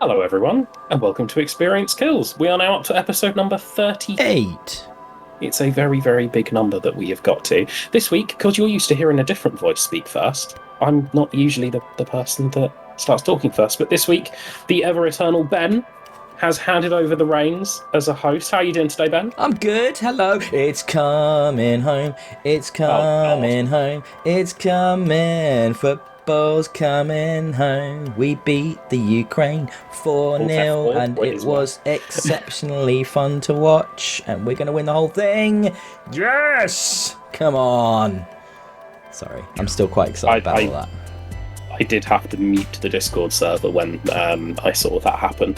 Hello, everyone, and welcome to Experience Kills. We are now up to episode number 38. It's a very, very big number that we have got to. This week, because you're used to hearing a different voice speak first, I'm not usually the person that starts talking first, but this week, the ever-eternal Ben has handed over the reins as a host. How are you doing today, Ben? I'm good. Hello. It's coming home. It's coming home. It's coming. Football's coming home. We beat the Ukraine 4-0 and it was exceptionally fun to watch. And we're going to win the whole thing. Yes! Come on. Sorry. I'm still quite excited about all that. I did have to mute the Discord server when I saw that happen.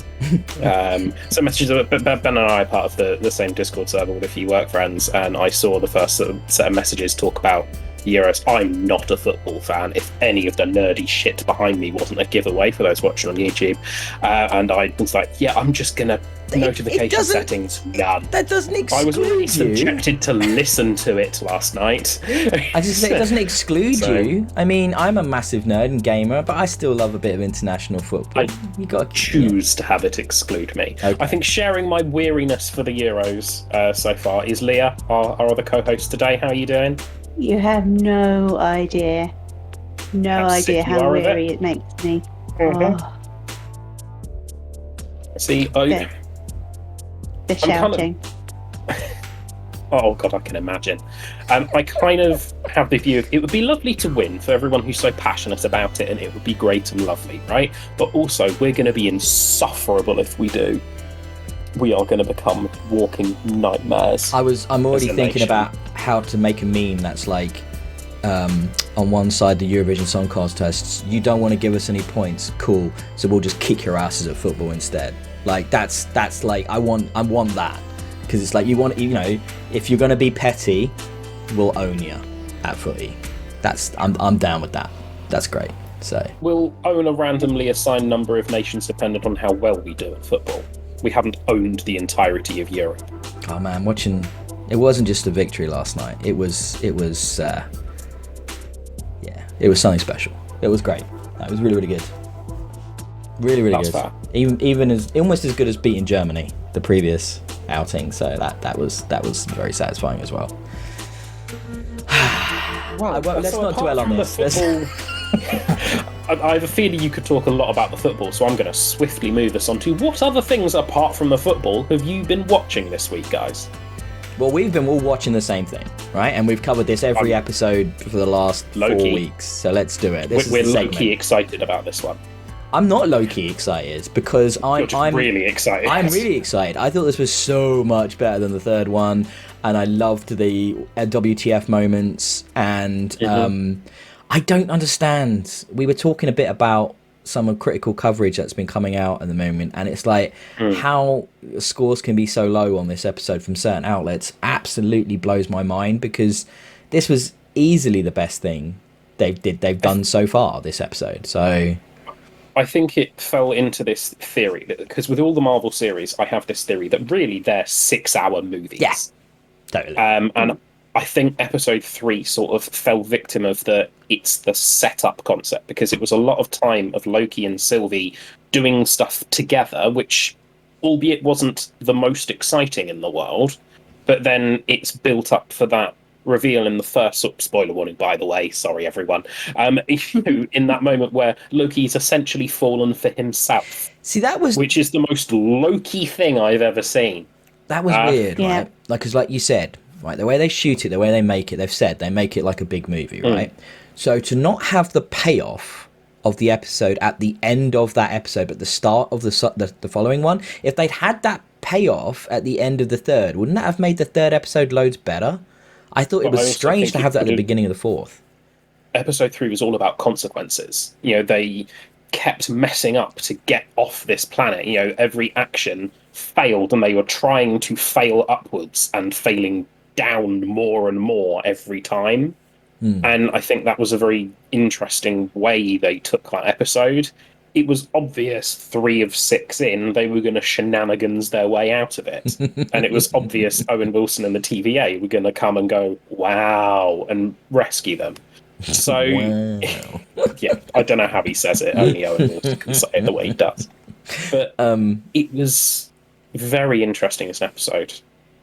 So messages, Ben and I are part of the same Discord server with a few work friends, and I saw the first set of messages talk about Euros. I'm not a football fan. If any of the nerdy shit behind me wasn't a giveaway for those watching on YouTube, and I was like, yeah, I'm just gonna notification settings none. That doesn't exclude I was really you. subjected to listen to it last night. I just say it doesn't exclude you. I mean, I'm a massive nerd and gamer, but I still love a bit of international football. You got to choose to have it exclude me. Okay. I think sharing my weariness for the Euros so far is Leah, our other co-host today. How are you doing? You have no idea. No idea how weary it makes me. Mm-hmm. Oh. See, the shouting. Oh god, I can imagine. I kind of have the view of it would be lovely to win for everyone who's so passionate about it, and it would be great and lovely, right? But also, we're going to be insufferable if we do. We are going to become walking nightmares. I'm already thinking about how to make a meme that's like, on one side the Eurovision Song Contest, you don't want to give us any points, cool, so we'll just kick your asses at football instead. Like that's like I want that, because it's like you know, if you're going to be petty, we'll own you at footy. I'm down with that. That's great. So we'll own a randomly assigned number of nations dependent on how well we do at football. We haven't owned the entirety of Europe. Oh man, it wasn't just a victory last night. It was something special. It was great. That was really, really good. Really, really good. Fair. Even almost as good as beating Germany the previous outing. So that was very satisfying as well. Let's not dwell on this. I have a feeling you could talk a lot about the football, so I'm going to swiftly move us on to what other things apart from the football have you been watching this week, guys? Well, we've been all watching the same thing, right? And we've covered this every episode for the last 4 weeks, so let's do it. We're low-key excited about this one. I'm not low-key excited because I'm really excited. I'm really excited. I thought this was so much better than the third one, and I loved the WTF moments, and I don't understand. We were talking a bit about some critical coverage that's been coming out at the moment, and it's like how scores can be so low on this episode from certain outlets absolutely blows my mind, because this was easily the best thing they've done so far this episode. So I think it fell into this theory because with all the Marvel series, I have this theory that really they're 6-hour movies. Yeah, totally. And I think episode 3 sort of fell victim of it's the setup concept, because it was a lot of time of Loki and Sylvie doing stuff together, which, albeit wasn't the most exciting in the world, but then it's built up for that reveal in the first, spoiler warning, by the way, sorry everyone, in that moment where Loki's essentially fallen for himself. See, which is the most Loki thing I've ever seen. That was weird, right? Because like you said, right, the way they shoot it, the way they make it, they've said they make it like a big movie, right? So to not have the payoff of the episode at the end of that episode, but the start of the following one, if they'd had that payoff at the end of the third, wouldn't that have made the third episode loads better? I thought it was strange to have that at the beginning of the fourth. Episode 3 was all about consequences. You know, they kept messing up to get off this planet. You know, every action failed, and they were trying to fail upwards and failing down more and more every time. And I think that was a very interesting way they took that episode. It was obvious 3 of 6 in, they were going to shenanigans their way out of it. And it was obvious Owen Wilson and the TVA were going to come and go, wow, and rescue them. So, wow. Yeah, I don't know how he says it. Only Owen Wilson can say it the way he does. But it was very interesting as an episode.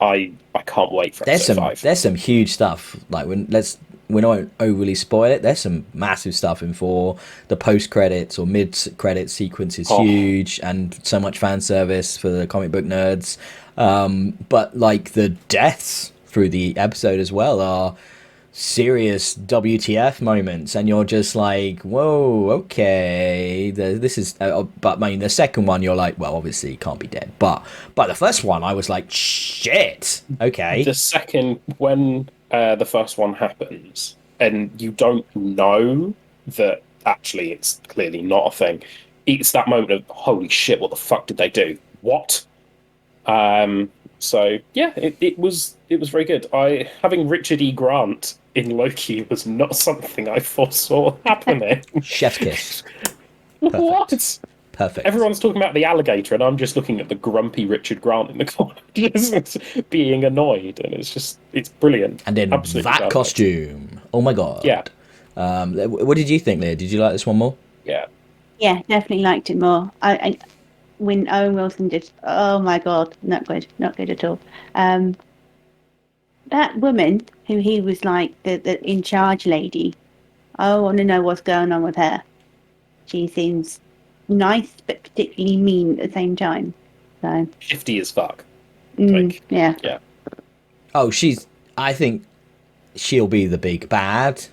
I can't wait for episode 5. There's some huge stuff. Like we don't overly spoil it. There's some massive stuff in 4. The post credits or mid credit sequence is huge, and so much fan service for the comic book nerds. But like the deaths through the episode as well are serious WTF moments, and you're just like, whoa, okay, this is but I mean the second one you're like, well, obviously he can't be dead, but the first one I was like, shit, okay. The second, when the first one happens and you don't know that actually it's clearly not a thing, it's that moment of, holy shit, what the fuck did they do? What? So yeah, it was very good. Having Richard E. Grant in Loki was not something I foresaw happening. Chef's kiss. What? Perfect. Everyone's talking about the alligator, and I'm just looking at the grumpy Richard Grant in the corner, just being annoyed, and it's brilliant. And then absolutely that perfect. Costume. Oh my god. Yeah. What did you think, Leah? Did you like this one more? Yeah. Yeah, definitely liked it more. I when Owen Wilson did, oh my god, not good at all. That woman who he was like the in charge lady, I want to know what's going on with her. She seems nice but particularly mean at the same time. So Shifty as fuck. yeah. Oh, I think she'll be the big bad,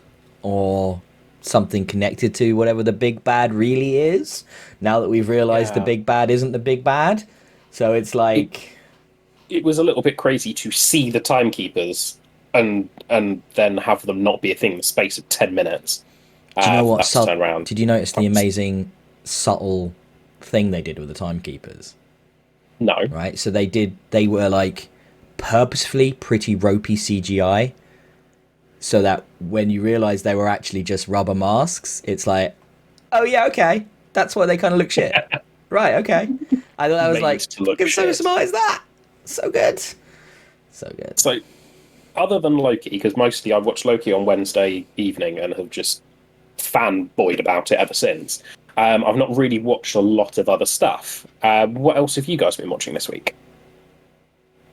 or something connected to whatever the big bad really is, now that we've realized the big bad isn't the big bad. So it's like it was a little bit crazy to see the timekeepers and then have them not be a thing in the space of 10 minutes. Do you know what? Around. Did you notice the amazing subtle thing they did with the timekeepers? No. Right? So they were like purposefully pretty ropey CGI, so that when you realize they were actually just rubber masks, it's like, oh yeah, okay, that's why they kind of look shit. Right, okay. I thought that was like, so smart is that? So good. So good. So, other than Loki, because mostly I've watched Loki on Wednesday evening and have just fanboyed about it ever since, I've not really watched a lot of other stuff. What else have you guys been watching this week?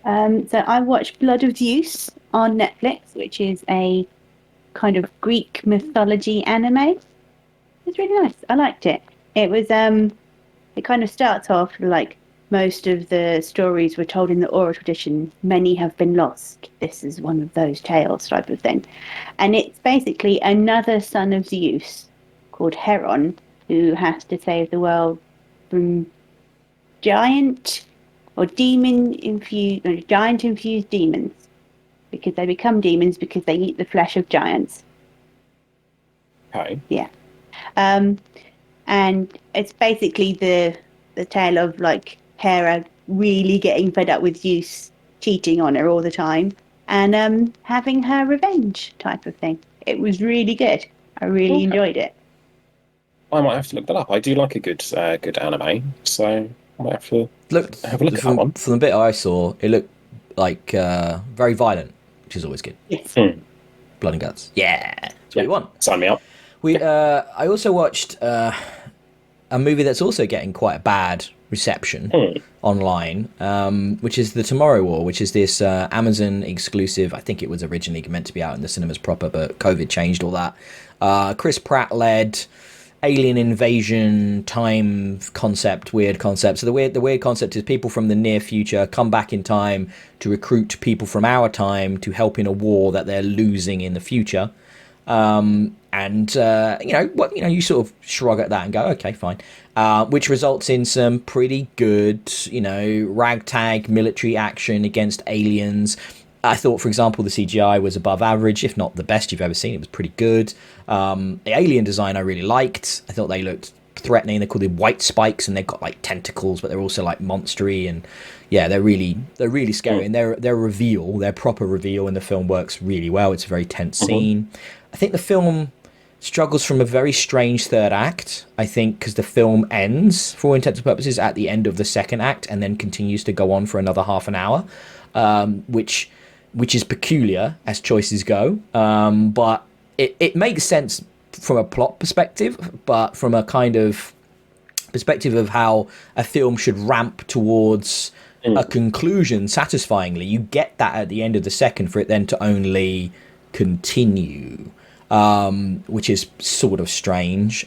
So I watched Blood of Zeus on Netflix, which is a kind of Greek mythology anime. It's really nice. I liked it. It was it kind of starts off like most of the stories were told in the oral tradition. Many have been lost. This is one of those tales type of thing. And it's basically another son of Zeus called Heron who has to save the world from giant infused demons, because they become demons because they eat the flesh of giants. Okay. Yeah. And it's basically the tale of like Hera really getting fed up with Zeus cheating on her all the time and having her revenge type of thing. It was really good. I really enjoyed it. I might have to look that up. I do like a good anime, so I might have to have a look at that one. From the bit I saw, it looked like very violent, which is always good. Yes. Blood and guts. Yeah, that's what we want. Sign me up. I also watched a movie that's also getting quite a bad reception online, which is The Tomorrow War, which is this Amazon exclusive. I think it was originally meant to be out in the cinemas proper, but COVID changed all that. Chris Pratt led alien invasion time concept, weird concept. So the weird concept is people from the near future come back in time to recruit people from our time to help in a war that they're losing in the future. You sort of shrug at that and go, okay, fine. Which results in some pretty good, ragtag military action against aliens. I thought, for example, the CGI was above average, if not the best you've ever seen. It was pretty good. The alien design I really liked. I thought they looked threatening. They're called the white spikes, and they've got like tentacles, but they're also like monstery, and yeah, they're really scary. And their proper reveal in the film works really well. It's a very tense scene. I think the film struggles from a very strange third act, I think, because the film ends, for all intents and purposes, at the end of the second act and then continues to go on for another half an hour, which is peculiar as choices go. But it makes sense from a plot perspective, but from a kind of perspective of how a film should ramp towards a conclusion satisfyingly, you get that at the end of the second for it then to only continue, which is sort of strange.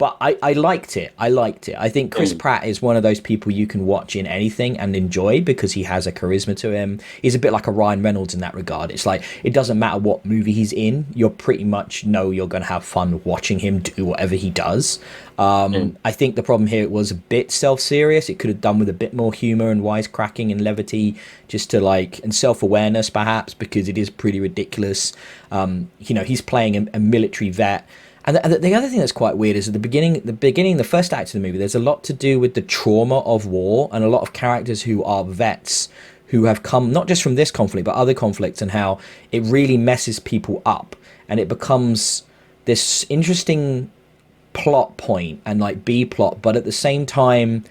But I liked it. I think Chris Pratt is one of those people you can watch in anything and enjoy because he has a charisma to him. He's a bit like a Ryan Reynolds in that regard. It's like, it doesn't matter what movie he's in, you're pretty much know you're going to have fun watching him do whatever he does. I think the problem here, it was a bit self-serious. It could have done with a bit more humor and wisecracking and levity, just to like, and self-awareness perhaps, because it is pretty ridiculous. He's playing a military vet. And the other thing that's quite weird is at the beginning, the first act of the movie, there's a lot to do with the trauma of war and a lot of characters who are vets who have come not just from this conflict but other conflicts, and how it really messes people up, and it becomes this interesting plot point and like B plot, but at the same time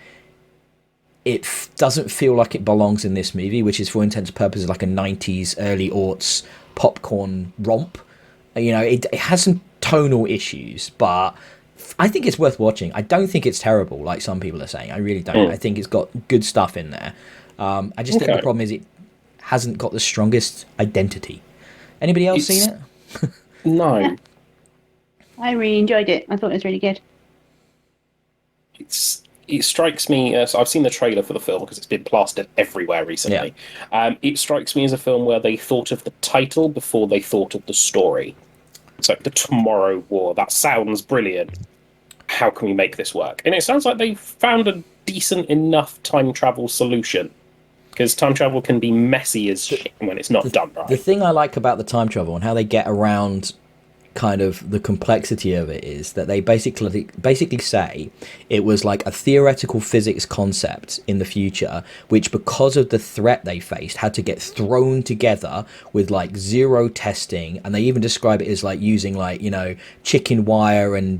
it doesn't feel like it belongs in this movie, which is for intents and purposes like a 90s early aughts popcorn romp. It has some tonal issues, but I think it's worth watching. I don't think it's terrible like some people are saying. I really don't. I think it's got good stuff in there. I just think the problem is it hasn't got the strongest identity. Anybody else seen it? No. Yeah. I really enjoyed it. I thought it was really good. It strikes me, so I've seen the trailer for the film because it's been plastered everywhere recently. Yeah. It strikes me as a film where they thought of the title before they thought of the story. So, The Tomorrow War, that sounds brilliant. How can we make this work? And it sounds like they found a decent enough time travel solution. Because time travel can be messy as shit when it's not done right. The thing I like about the time travel and how they get around kind of the complexity of it is that they basically say it was like a theoretical physics concept in the future, which because of the threat they faced had to get thrown together with like zero testing, and they even describe it as like using like chicken wire and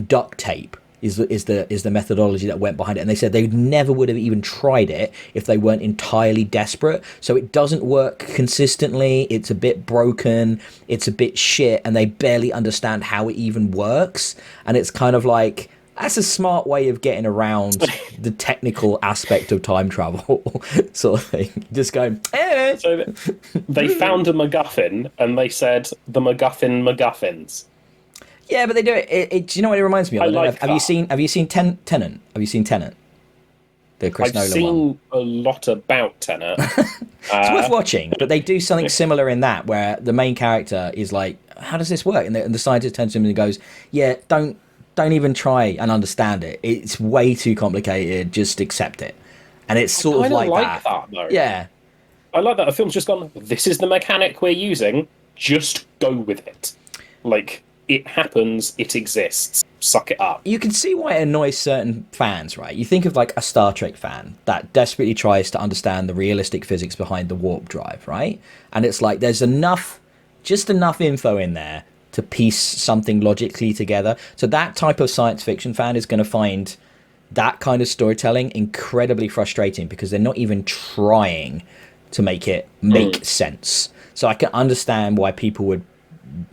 duct tape is the methodology that went behind it. And they said they never would have even tried it if they weren't entirely desperate. So it doesn't work consistently. It's a bit broken. It's a bit shit, and they barely understand how it even works. And it's kind of like, that's a smart way of getting around the technical aspect of time travel sort of thing. Just going, eh. So they found a MacGuffin and they said the MacGuffins. Yeah, but they do it. Do you know what it reminds me of? Have you seen Tenet? Have you seen Tenet? The Chris Nolan one. I've seen a lot about Tenet. It's worth watching, but they do something similar in that, where the main character is like, "How does this work?" And the scientist turns to him and goes, "Yeah, don't even try and understand it. It's way too complicated. Just accept it." And it's sort of like that. Though. Yeah, I like that. A film's just gone, this is the mechanic we're using. Just go with it. Like, it happens, it exists, suck it up. You can see why it annoys certain fans, right? You think of like a Star Trek fan that desperately tries to understand the realistic physics behind the warp drive, right? And it's like there's just enough info in there to piece something logically together. So that type of science fiction fan is going to find that kind of storytelling incredibly frustrating because they're not even trying to make it make sense. So I can understand why people would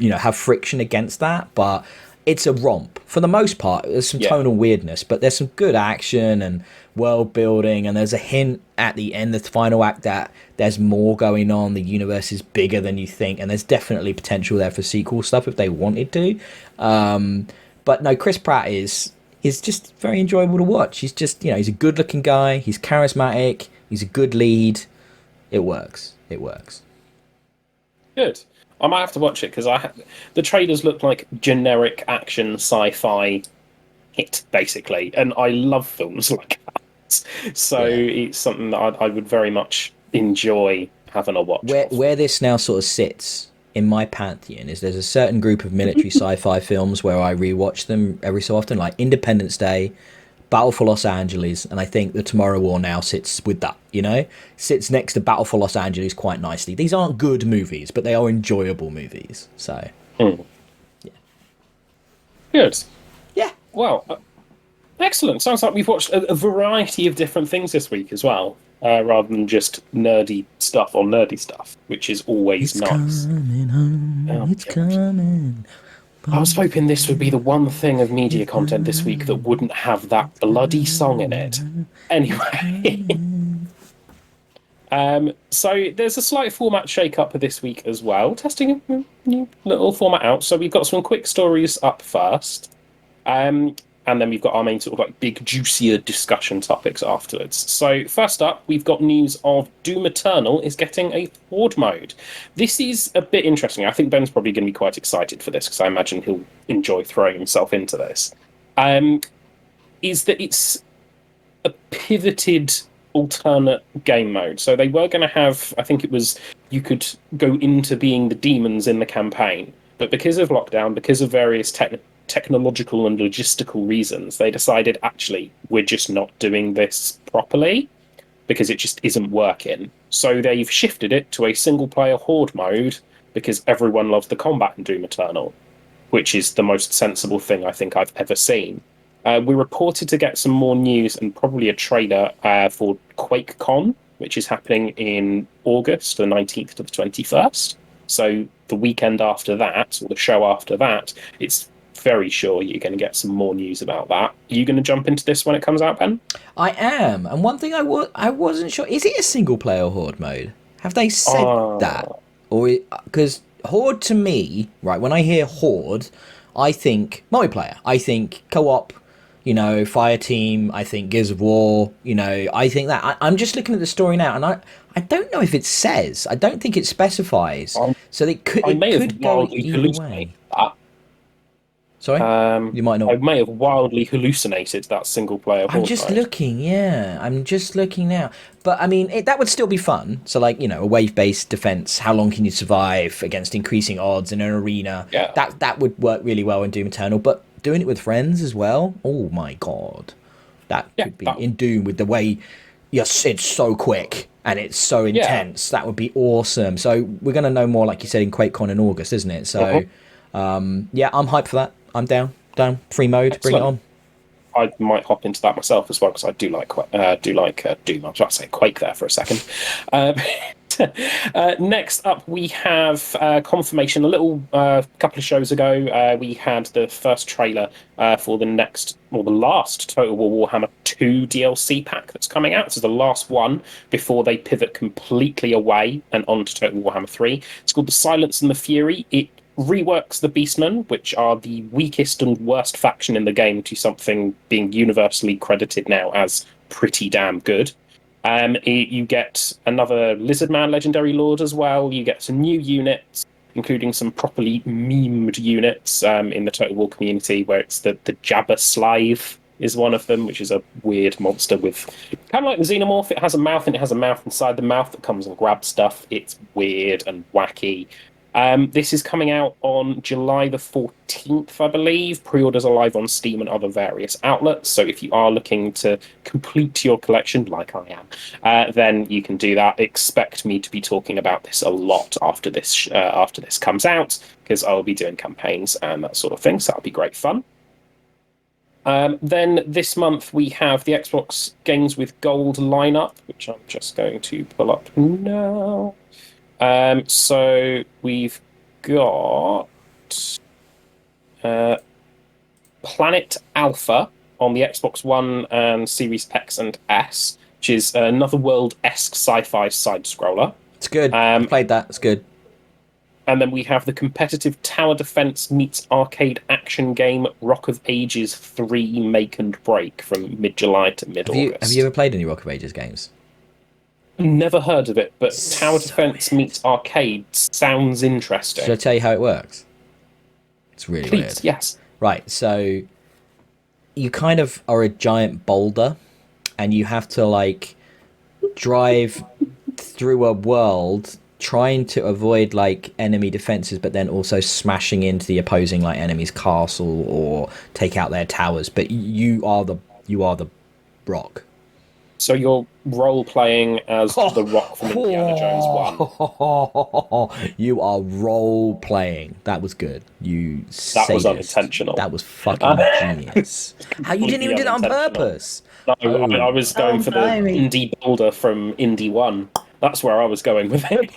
have friction against that, but it's a romp for the most part. There's some tonal weirdness, but there's some good action and world building, and there's a hint at the end, the final act, that there's more going on. The universe is bigger than you think, and there's definitely potential there for sequel stuff if they wanted to. But no, Chris Pratt is just very enjoyable to watch. He's just he's a good looking guy, he's charismatic, he's a good lead. It works. Good. I might have to watch it because the trailers look like generic action sci-fi hit, basically, and I love films like that. So it's something that I would very much enjoy having a watch. Where this now sort of sits in my pantheon is there's a certain group of military sci-fi films where I rewatch them every so often, like Independence Day, Battle for Los Angeles, and I think The Tomorrow War now sits with that, sits next to Battle for Los Angeles quite nicely. These aren't good movies, but they are enjoyable movies, so, yeah. Good. Yeah. Well, excellent. Sounds like we've watched a variety of different things this week as well, rather than just nerdy stuff on nerdy stuff, which is always nice. Coming home, it's coming. I was hoping this would be the one thing of media content this week that wouldn't have that bloody song in it. Anyway. So there's a slight format shake-up this week as well, testing a new little format out. So we've got some quick stories up first, and then we've got our main sort of like big, juicier discussion topics afterwards. So first up, we've got news of Doom Eternal is getting a Horde mode. This is a bit interesting. I think Ben's probably going to be quite excited for this because I imagine he'll enjoy throwing himself into this. Is that it's a pivoted alternate game mode. So they were going to have, I think it was, you could go into being the demons in the campaign, but because of lockdown, because of various technological and logistical reasons, they decided, actually, we're just not doing this properly because it just isn't working. So they've shifted it to a single player Horde mode because everyone loves the combat in Doom Eternal, which is the most sensible thing I think I've ever seen. We're reported to get some more news and probably a trailer for QuakeCon, which is happening in August, the 19th to the 21st. So the weekend after that, or the show after that, it's very sure you're going to get some more news about that. Are you going to jump into this when it comes out, Ben? I am. And one thing I wasn't sure, is it a single player Horde mode? Have they said that? Or because Horde to me, right, when I hear Horde, I think multiplayer. I think co-op, fire team, I think Gears of War, I think that. I'm just looking at the story now, and I don't know if it says. I don't think it specifies. So it could go either way. That. Sorry? You might not. I may have wildly hallucinated that single player. I'm just looking, yeah. I'm just looking now. But, I mean, that would still be fun. So, like, a wave-based defense, how long can you survive against increasing odds in an arena? Yeah. That would work really well in Doom Eternal. But doing it with friends as well, oh my god. That could be in Doom with the way it's so quick and it's so intense. That would be awesome. So, we're going to know more, like you said, in QuakeCon in August, isn't it? So, I'm hyped for that. I'm down. Free mode. Excellent. Bring it on. I might hop into that myself as well because I do like Doom. I was about to say Quake there for a second. Next up, we have confirmation. A little couple of shows ago, we had the first trailer for the last Total War Warhammer 2 DLC pack that's coming out. This is the last one before they pivot completely away and onto Total Warhammer 3. It's called The Silence and the Fury. It reworks the Beastmen, which are the weakest and worst faction in the game, to something being universally credited now as pretty damn good. You get another Lizardman Legendary Lord as well. You get some new units, including some properly memed units in the Total War community, where it's the Jabba Slave is one of them, which is a weird monster with kind of like the Xenomorph. It has a mouth, and it has a mouth inside the mouth that comes and grabs stuff. It's weird and wacky. This is coming out on July the 14th, I believe. Pre-orders are live on Steam and other various outlets. So if you are looking to complete your collection, like I am, then you can do that. Expect me to be talking about this a lot after this comes out, because I'll be doing campaigns and that sort of thing. So that'll be great fun. Then this month we have the Xbox Games with Gold lineup, which I'm just going to pull up now. So we've got Planet Alpha on the Xbox One and Series X and S, which is another world-esque sci-fi side-scroller. It's good. I played that. It's good. And then we have the competitive tower defense meets arcade action game Rock of Ages 3 Make and Break from mid-July to mid-August. Have you ever played any Rock of Ages games? Never heard of it, but tower defense meets arcade sounds interesting. Should I tell you how it works? It's really Please, weird. Yes. Right, so you kind of are a giant boulder, and you have to like drive through a world trying to avoid like enemy defenses, but then also smashing into the opposing like enemy's castle or take out their towers. But you are the rock. So you're role-playing as the Rock from Indiana Jones 1. You are role-playing. That was good. That was unintentional. That was fucking genius. How you didn't even do that on purpose? No, I was going for the indie builder from Indie 1. That's where I was going with it.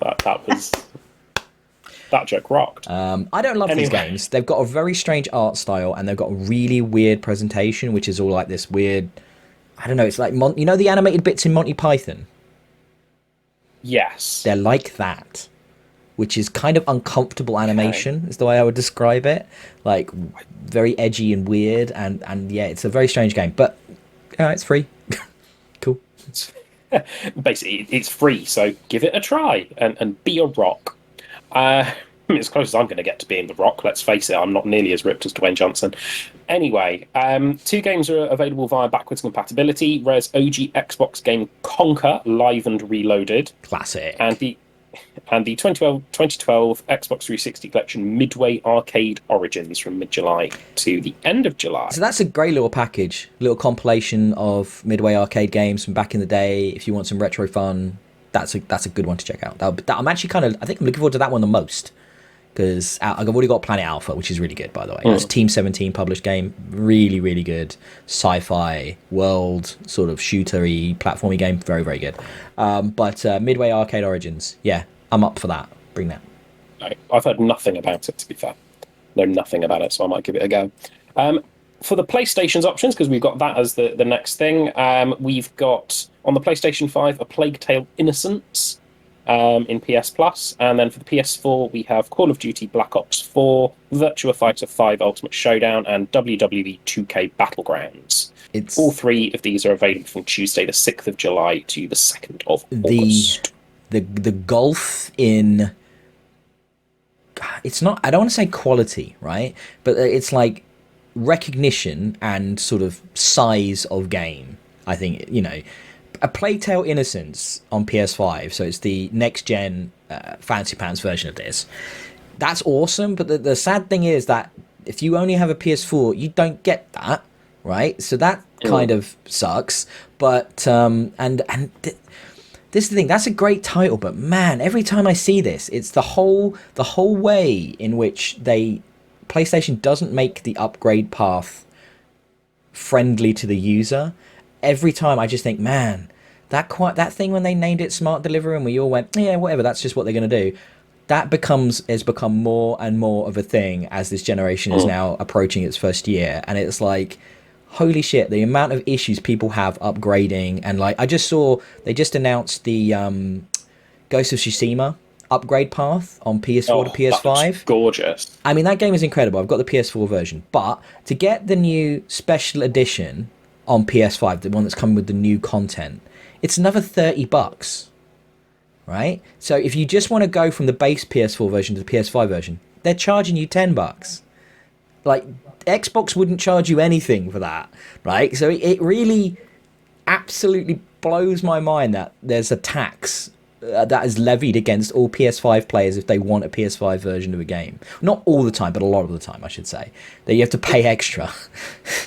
that was... That joke rocked. I don't love these games. They've got a very strange art style, and they've got a really weird presentation, which is all like this weird. I don't know. It's like you know the animated bits in Monty Python. Yes. They're like that, which is kind of uncomfortable animation, is the way I would describe it. Like, very edgy and weird, and yeah, it's a very strange game. But, it's free. Cool. Basically, it's free, so give it a try, and be a rock. As close as I'm going to get to being the Rock, let's face it, I'm not nearly as ripped as Dwayne Johnson. Anyway, 2 games are available via backwards compatibility. Rare's OG Xbox game Conker, Live and Reloaded. Classic. And the 2012 Xbox 360 collection Midway Arcade Origins from mid-July to the end of July. So that's a great little package, little compilation of Midway Arcade games from back in the day. If you want some retro fun, that's a good one to check out. I'm actually I think I'm looking forward to that one the most. Because I've already got Planet Alpha, which is really good, by the way. It's a Team 17 published game. Really, really good. Sci-fi, world, sort of shootery, platformy game. Very, very good. But Midway Arcade Origins, yeah, I'm up for that. Bring that. I've heard nothing about it, to be fair. Know nothing about it, so I might give it a go. For the PlayStation's options, because we've got that as the next thing, we've got, on the PlayStation 5, A Plague Tale Innocence, in PS Plus, and then for the PS4 we have Call of Duty Black Ops 4, Virtua Fighter 5 Ultimate Showdown, and WWE 2K Battlegrounds. All 3 of these are available from Tuesday the 6th of July to the 2nd of August. The gulf in, it's not, I don't want to say quality, right, but it's like recognition and sort of size of game. I think, A Plague Tale Innocence on PS5, so it's the next-gen Fancy Pants version of this. That's awesome, but the sad thing is that if you only have a PS4, you don't get that, right? So that kind of sucks. But, this is the thing, that's a great title, but man, every time I see this, it's the whole way in which PlayStation doesn't make the upgrade path friendly to the user. Every time I just think, man, that thing when they named it Smart Delivery and we all went, yeah, whatever, that's just what they're going to do. That has become more and more of a thing as this generation is now approaching its first year. And it's like, holy shit, the amount of issues people have upgrading. And like, I just saw, they just announced the Ghost of Tsushima upgrade path on PS4 to PS5. That's gorgeous. I mean, that game is incredible. I've got the PS4 version. But to get the new special edition on PS5, the one that's coming with the new content, it's another $30, right? So if you just want to go from the base PS4 version to the PS5 version, they're charging you $10. Like, Xbox wouldn't charge you anything for that, right? So it really absolutely blows my mind that there's a tax that is levied against all PS5 players if they want a PS5 version of a game. Not all the time, but a lot of the time, I should say. That you have to pay extra.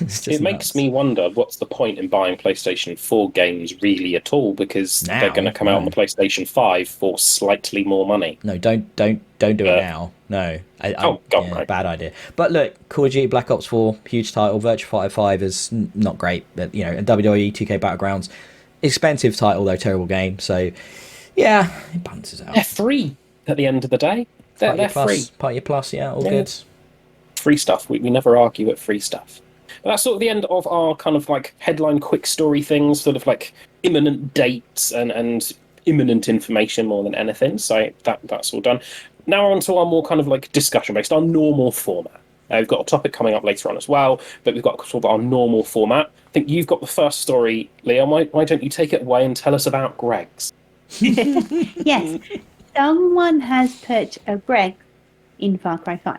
It makes me wonder, what's the point in buying PlayStation 4 games really at all? Because they're going to come out on the PlayStation 5 for slightly more money. No, don't do it now. No. Bad idea. But look, Call of Duty Black Ops 4, huge title. Virtua Fighter 5 is not great, but and WWE 2K Battlegrounds, expensive title though, terrible game. So yeah, it balances out. They're free at the end of the day. They're free. Part of your plus, yeah, all good. Free stuff. We never argue at free stuff. But that's sort of the end of our kind of like headline quick story things, sort of like imminent dates and imminent information more than anything. So that's all done. Now on to our more kind of like discussion based, our normal format. We've got a topic coming up later on as well, but we've got sort of our normal format. I think you've got the first story, Leon. Why don't you take it away and tell us about Greg's? Yes, someone has put a Greg in Far Cry 5.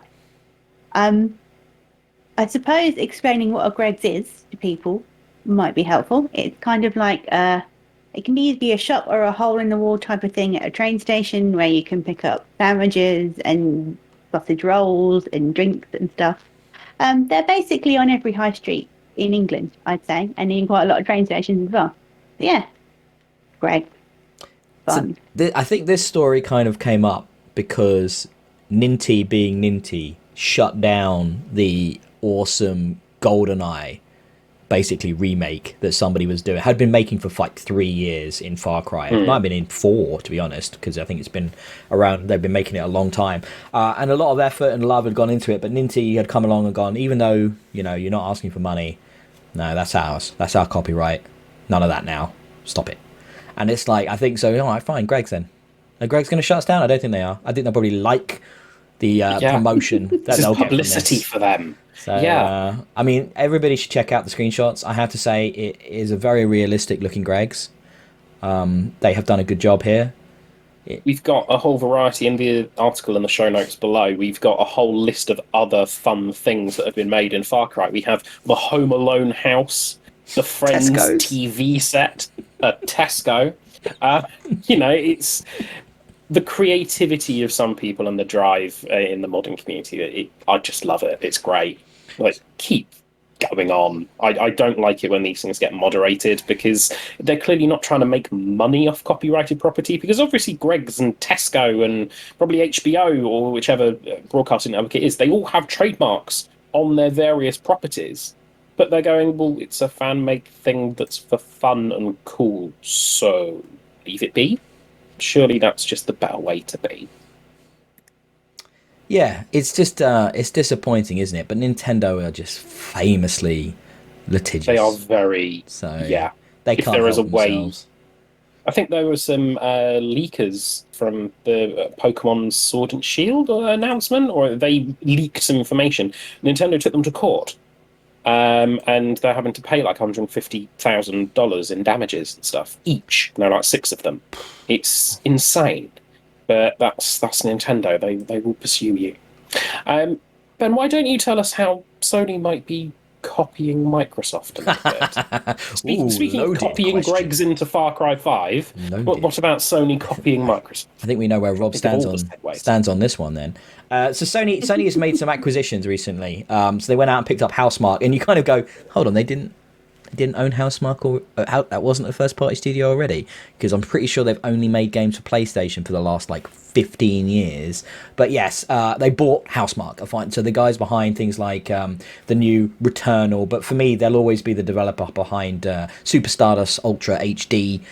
I suppose explaining what a Greg's is to people might be helpful. It's kind of like it can either be a shop or a hole in the wall type of thing at a train station where you can pick up sandwiches and sausage rolls and drinks and stuff. They're basically on every high street in England, I'd say, and in quite a lot of train stations as well. But yeah, Greg. So I think this story kind of came up because Ninty, being Ninty, shut down the awesome GoldenEye basically remake that somebody was doing, had been making for like 3 years in Far Cry. It might have been in 4, to be honest, because I think it's been around, they've been making it a long time. And a lot of effort and love had gone into it, but Ninty had come along and gone, even though, you know, you're not asking for money, no, that's ours. That's our copyright. None of that now. Stop it. And it's like, I think so, all right, fine, Greg's then. Are Greg's going to shut us down? I don't think they are. I think they'll probably like the promotion that this they'll is get from publicity this. for them. So, I mean, everybody should check out the screenshots. I have to say, it is a very realistic looking Greg's. They have done a good job here. We've got a whole variety in the article in the show notes below. We've got a whole list of other fun things that have been made in Far Cry. We have the Home Alone house, the Friends Tesco's. TV set, Tesco. You know, it's the creativity of some people and the drive in the modding community. I just love it. It's great. Like, keep going on. I don't like it when these things get moderated, because they're clearly not trying to make money off copyrighted property, because obviously Greg's and Tesco and probably HBO or whichever broadcasting network it is, they all have trademarks on their various properties. But they're going, well, it's a fan-made thing that's for fun and cool, so leave it be. Surely that's just the better way to be. Yeah, it's just it's disappointing, isn't it? But Nintendo are just famously litigious. They are very... So yeah. they If can't there is help a way... themselves. I think there were some leakers from the Pokemon Sword and Shield announcement, or they leaked some information. Nintendo took them to court, and they're having to pay like $150,000 in damages and stuff each. And there are like 6 of them. It's insane, but that's Nintendo. They will pursue you. Ben, why don't you tell us how Sony might be copying Microsoft a little bit? Speaking of copying question. Greg's into Far Cry 5, what about Sony copying Microsoft? I think we know where Rob stands on this one then. So Sony has made some acquisitions recently. So they went out and picked up Housemarque, and you kind of go, hold on, they didn't own Housemarque, or that wasn't a first party studio already? Because I'm pretty sure they've only made games for PlayStation for the last like 15 years. But yes, they bought Housemarque. So the guys behind things like the new Returnal, but for me they'll always be the developer behind Super Stardust Ultra HD,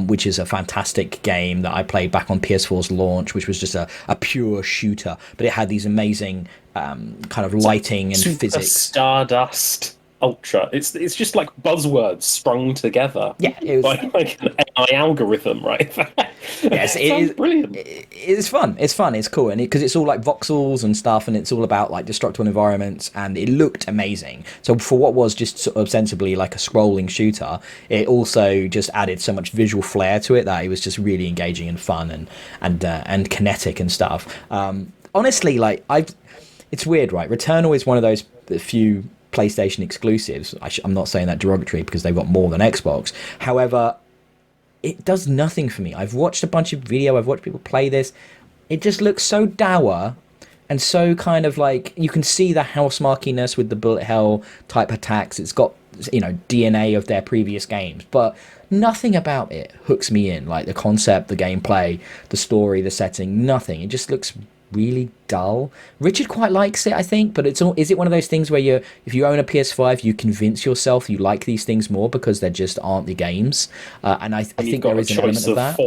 which is a fantastic game that I played back on PS4's launch, which was just a pure shooter, but it had these amazing kind of lighting and Super physics. Stardust Ultra. It's just like buzzwords strung together. Yeah, it was like an AI algorithm, right? Yes, it is brilliant. It's fun. It's fun. It's cool, and because it's all like voxels and stuff, and it's all about like destructible environments, and it looked amazing. So for what was just sort of ostensibly like a scrolling shooter, it also just added so much visual flair to it that it was just really engaging and fun and kinetic and stuff. Honestly, like it's weird, right? Returnal is one of those few PlayStation exclusives. I'm not saying that derogatory because they've got more than Xbox. However, it does nothing for me. I've watched a bunch of video. I've watched people play this. It just looks so dour and so kind of like, you can see the Housemarquiness with the bullet hell type attacks. It's got, you know, DNA of their previous games, but nothing about it hooks me in. Like the concept, the gameplay, the story, the setting, nothing. It just looks really dull. Richard quite likes it, I think, but is it one of those things where if you own a PS5, you convince yourself you like these things more because there just aren't the games, and I think there is an element of that.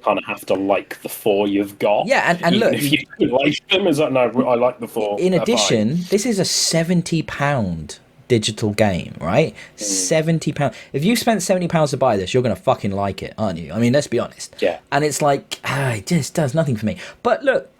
Kind of have to like the 4 you've got. Yeah, and look, if you like them, is that no? I like the 4. In addition, this is a £70 digital game, right? £70. If you spent £70 to buy this, you're gonna fucking like it, aren't you? I mean, let's be honest. Yeah. And it's like, it just does nothing for me. But look,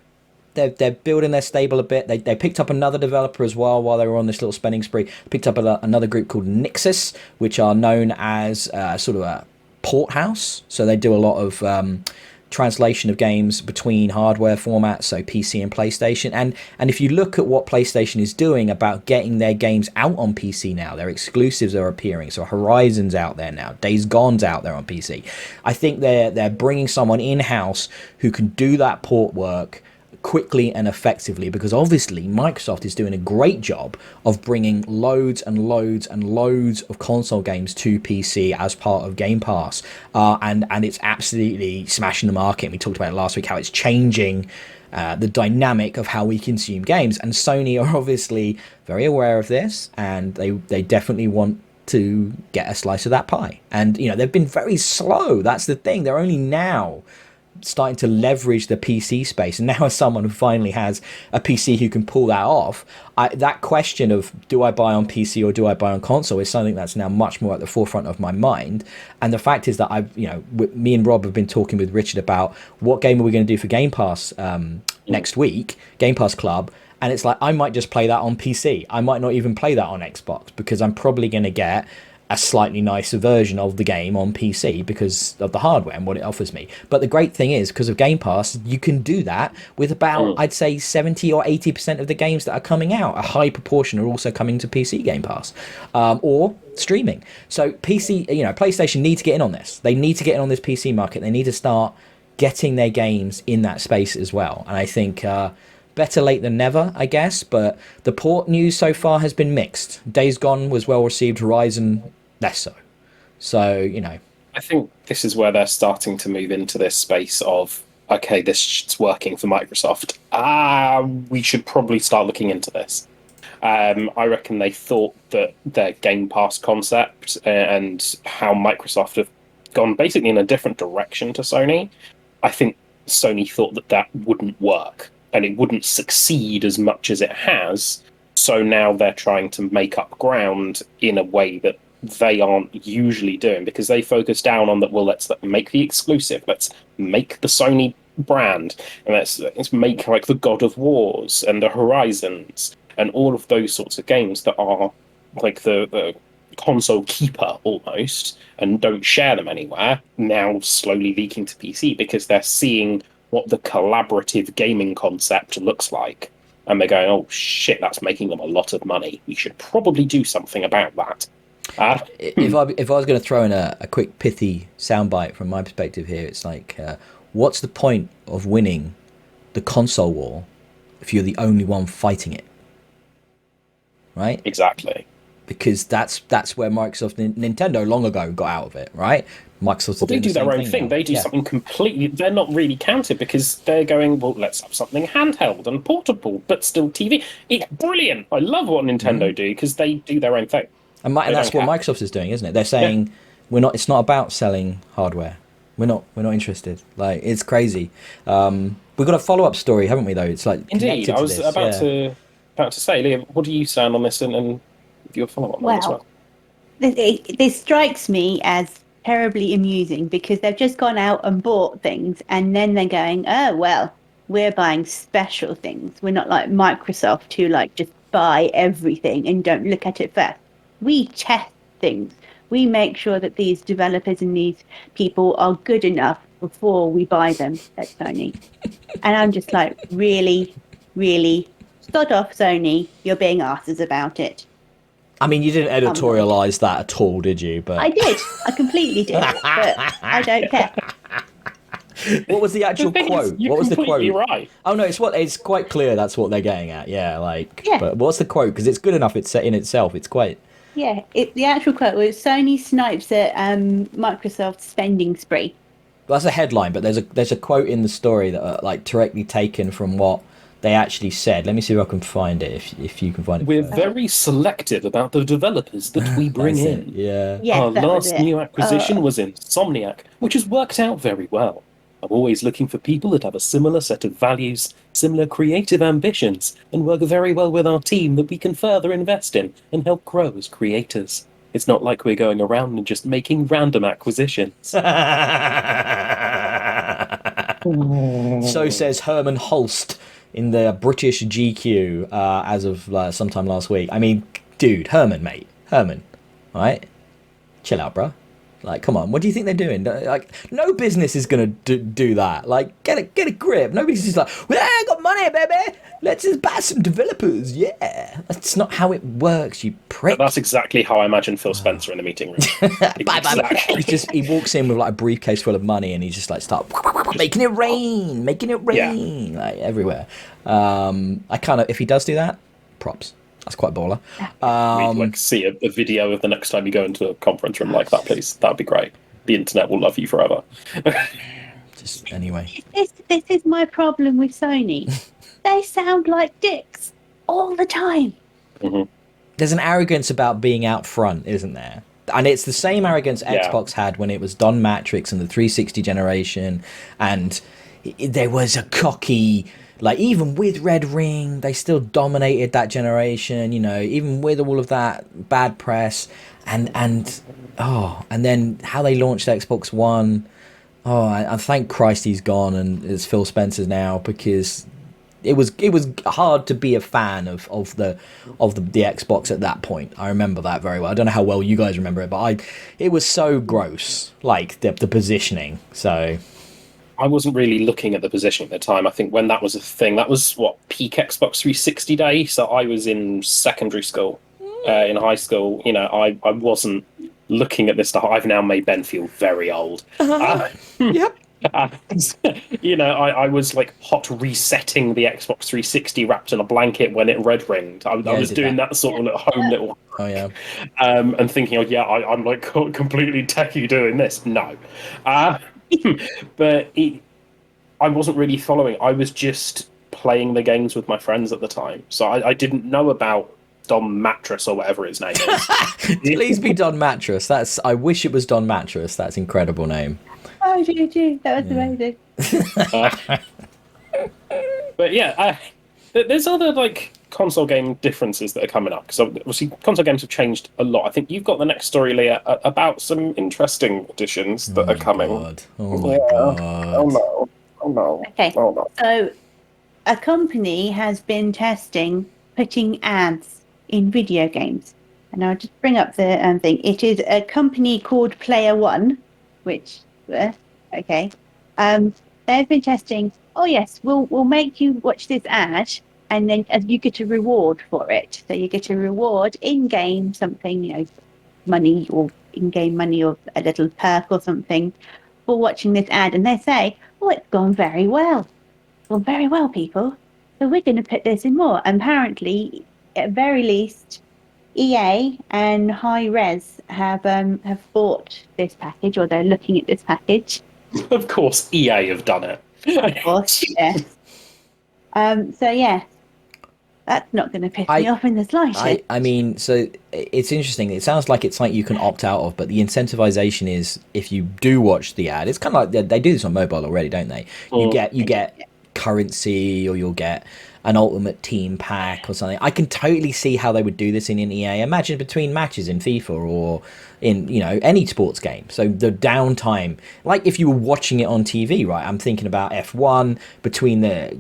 they're building their stable a bit. They picked up another developer as well while they were on this little spending spree. Picked up another group called Nixus, which are known as sort of a port house. So they do a lot of translation of games between hardware formats, so PC and PlayStation. And if you look at what PlayStation is doing about getting their games out on PC now, their exclusives are appearing. So Horizon's out there now, Days Gone's out there on PC. I think they're bringing someone in-house who can do that port work quickly and effectively, because obviously Microsoft is doing a great job of bringing loads and loads and loads of console games to PC as part of Game Pass, and it's absolutely smashing the market. We talked about it last week, how it's changing the dynamic of how we consume games, and Sony are obviously very aware of this, and they definitely want to get a slice of that pie. And, you know, they've been very slow. That's the thing. They're only now starting to leverage the PC space. And now as someone who finally has a PC who can pull that off, that question of do I buy on PC or do I buy on console is something that's now much more at the forefront of my mind. And the fact is that me and Rob have been talking with Richard about what game are we going to do for Game Pass next week, Game Pass Club. And it's like, I might just play that on PC. I might not even play that on Xbox because I'm probably going to get a slightly nicer version of the game on PC because of the hardware and what it offers me. But the great thing is, because of Game Pass, you can do that with about, I'd say, 70 or 80% of the games that are coming out. A high proportion are also coming to PC Game Pass or streaming. So PC, PlayStation need to get in on this. They need to get in on this PC market. They need to start getting their games in that space as well. And I think better late than never, I guess. But the port news so far has been mixed. Days Gone was well received. Horizon less so. So, I think this is where they're starting to move into this space of, okay, this is working for Microsoft. We should probably start looking into this. I reckon they thought that their Game Pass concept and how Microsoft have gone basically in a different direction to Sony. I think Sony thought that wouldn't work and it wouldn't succeed as much as it has. So now they're trying to make up ground in a way that they aren't usually doing, because they focus down on that, well, let's make the exclusive, let's make the Sony brand, and let's make like the God of Wars and the Horizons and all of those sorts of games that are like the console keeper almost, and don't share them anywhere, now slowly leaking to PC because they're seeing what the collaborative gaming concept looks like. And they're going, oh shit, that's making them a lot of money. We should probably do something about that. If I was going to throw in a quick pithy soundbite from my perspective here, it's like, what's the point of winning the console war if you're the only one fighting it? Right? Exactly. Because that's where Microsoft and Nintendo long ago got out of it, right? Microsoft they do their own thing. They do something completely. They're not really counted because they're going, well, let's have something handheld and portable, but still TV. It's brilliant. I love what Nintendo do because they do their own thing. And that's what Microsoft is doing, isn't it? They're saying it's not about selling hardware. We're not interested. Like, it's crazy. We've got a follow-up story, haven't we? Though it's like indeed. I was about to say, Leah, what do you stand on this and your follow-up as well? This strikes me as terribly amusing because they've just gone out and bought things, and then they're going, oh well, we're buying special things. We're not like Microsoft who like just buy everything and don't look at it first. We test things. We make sure that these developers and these people are good enough before we buy them at Sony. And I'm just like, really, really, start off, Sony. You're being arses about it. I mean, you didn't editorialise that at all, did you? But I did. I completely did. But I don't care. What was the actual quote? What was the quote? Right. Oh no, it's quite clear that's what they're getting at. Yeah, But what's the quote? Because it's good enough. It's in itself. It's quite. Yeah, the actual quote was Sony snipes at Microsoft's spending spree. Well, that's a headline, but there's a quote in the story that are like directly taken from what they actually said. Let me see if I can find it. If you can find it. We're very selective about the developers that we bring in. Yeah. Yes, our last new acquisition was Insomniac, which has worked out very well. I'm always looking for people that have a similar set of values, similar creative ambitions, and work very well with our team that we can further invest in and help grow as creators. It's not like we're going around and just making random acquisitions. So says Herman Holst in the British GQ as of sometime last week. I mean, dude, Herman, right? Chill out, bro. Like, come on, what do you think they're doing? Like, no business is gonna do that. Like, get a grip. Nobody's just like, well, I got money, baby. Let's just buy some developers. Yeah, that's not how it works, you prick. That's exactly how I imagine Phil Spencer in the meeting room. Bye. He walks in with like a briefcase full of money, and he just like start making it rain, like everywhere. If he does do that, props. That's quite baller. We'd like to see a video of the next time you go into a conference room like that, please. That'd be great. The internet will love you forever. Just anyway. This is my problem with Sony. They sound like dicks all the time. Mm-hmm. there's an arrogance about being out front, isn't there? And it's the same arrogance Xbox had when it was Don Matrix and the 360 generation, and there was a cocky, like, even with Red Ring, they still dominated that generation, you know, even with all of that bad press, and then how they launched Xbox One. Oh, I thank Christ he's gone and it's Phil Spencer's now, because it was hard to be a fan of the Xbox at that point. I remember that very well. I don't know how well you guys remember it, but it was so gross, like the positioning. So I wasn't really looking at the position at the time. I think when that was a thing, that was what, peak Xbox 360 day. So I was in secondary school, in high school. You know, I wasn't looking at this stuff. I've now made Ben feel very old. Yep. You know, I was like hot resetting the Xbox 360 wrapped in a blanket when it red ringed. I was doing that sort of little Oh yeah. and thinking, oh yeah, I'm like completely techie doing this. No, but I wasn't really following. I was just playing the games with my friends at the time, so I didn't know about Don Mattress or whatever his name is. Please be Don Mattress. I wish it was Don Mattress. That's an incredible name. Oh, GG, that was amazing. But yeah, there's other like console game differences that are coming up, because obviously console games have changed a lot. I think you've got the next story, Leah, about some interesting additions that are coming. Oh my god! Oh no! Oh no! Okay. Oh no! So, a company has been testing putting ads in video games, and I'll just bring up the thing. It is a company called Player One, which okay. They've been testing. Oh yes, we'll make you watch this ad, and then you get a reward for it. So you get a reward in game, something, you know, money or in-game money or a little perk or something for watching this ad. And they say, oh, it's gone very well. Well, very well, people. So we're going to put this in more. And apparently, at very least, EA and High Res have bought this package, or they're looking at this package. Of course, EA have done it. Of course, yes. So yeah, that's not going to piss me off in the slightest. I mean, so it's interesting. It sounds like it's something you can opt out of, but the incentivization is if you do watch the ad. It's kind of like they do this on mobile already, don't they? You get currency, or you'll get an ultimate team pack or something. I can totally see how they would do this in an EA. Imagine between matches in FIFA or in, you know, any sports game. So the downtime, like if you were watching it on TV, right? I'm thinking about F1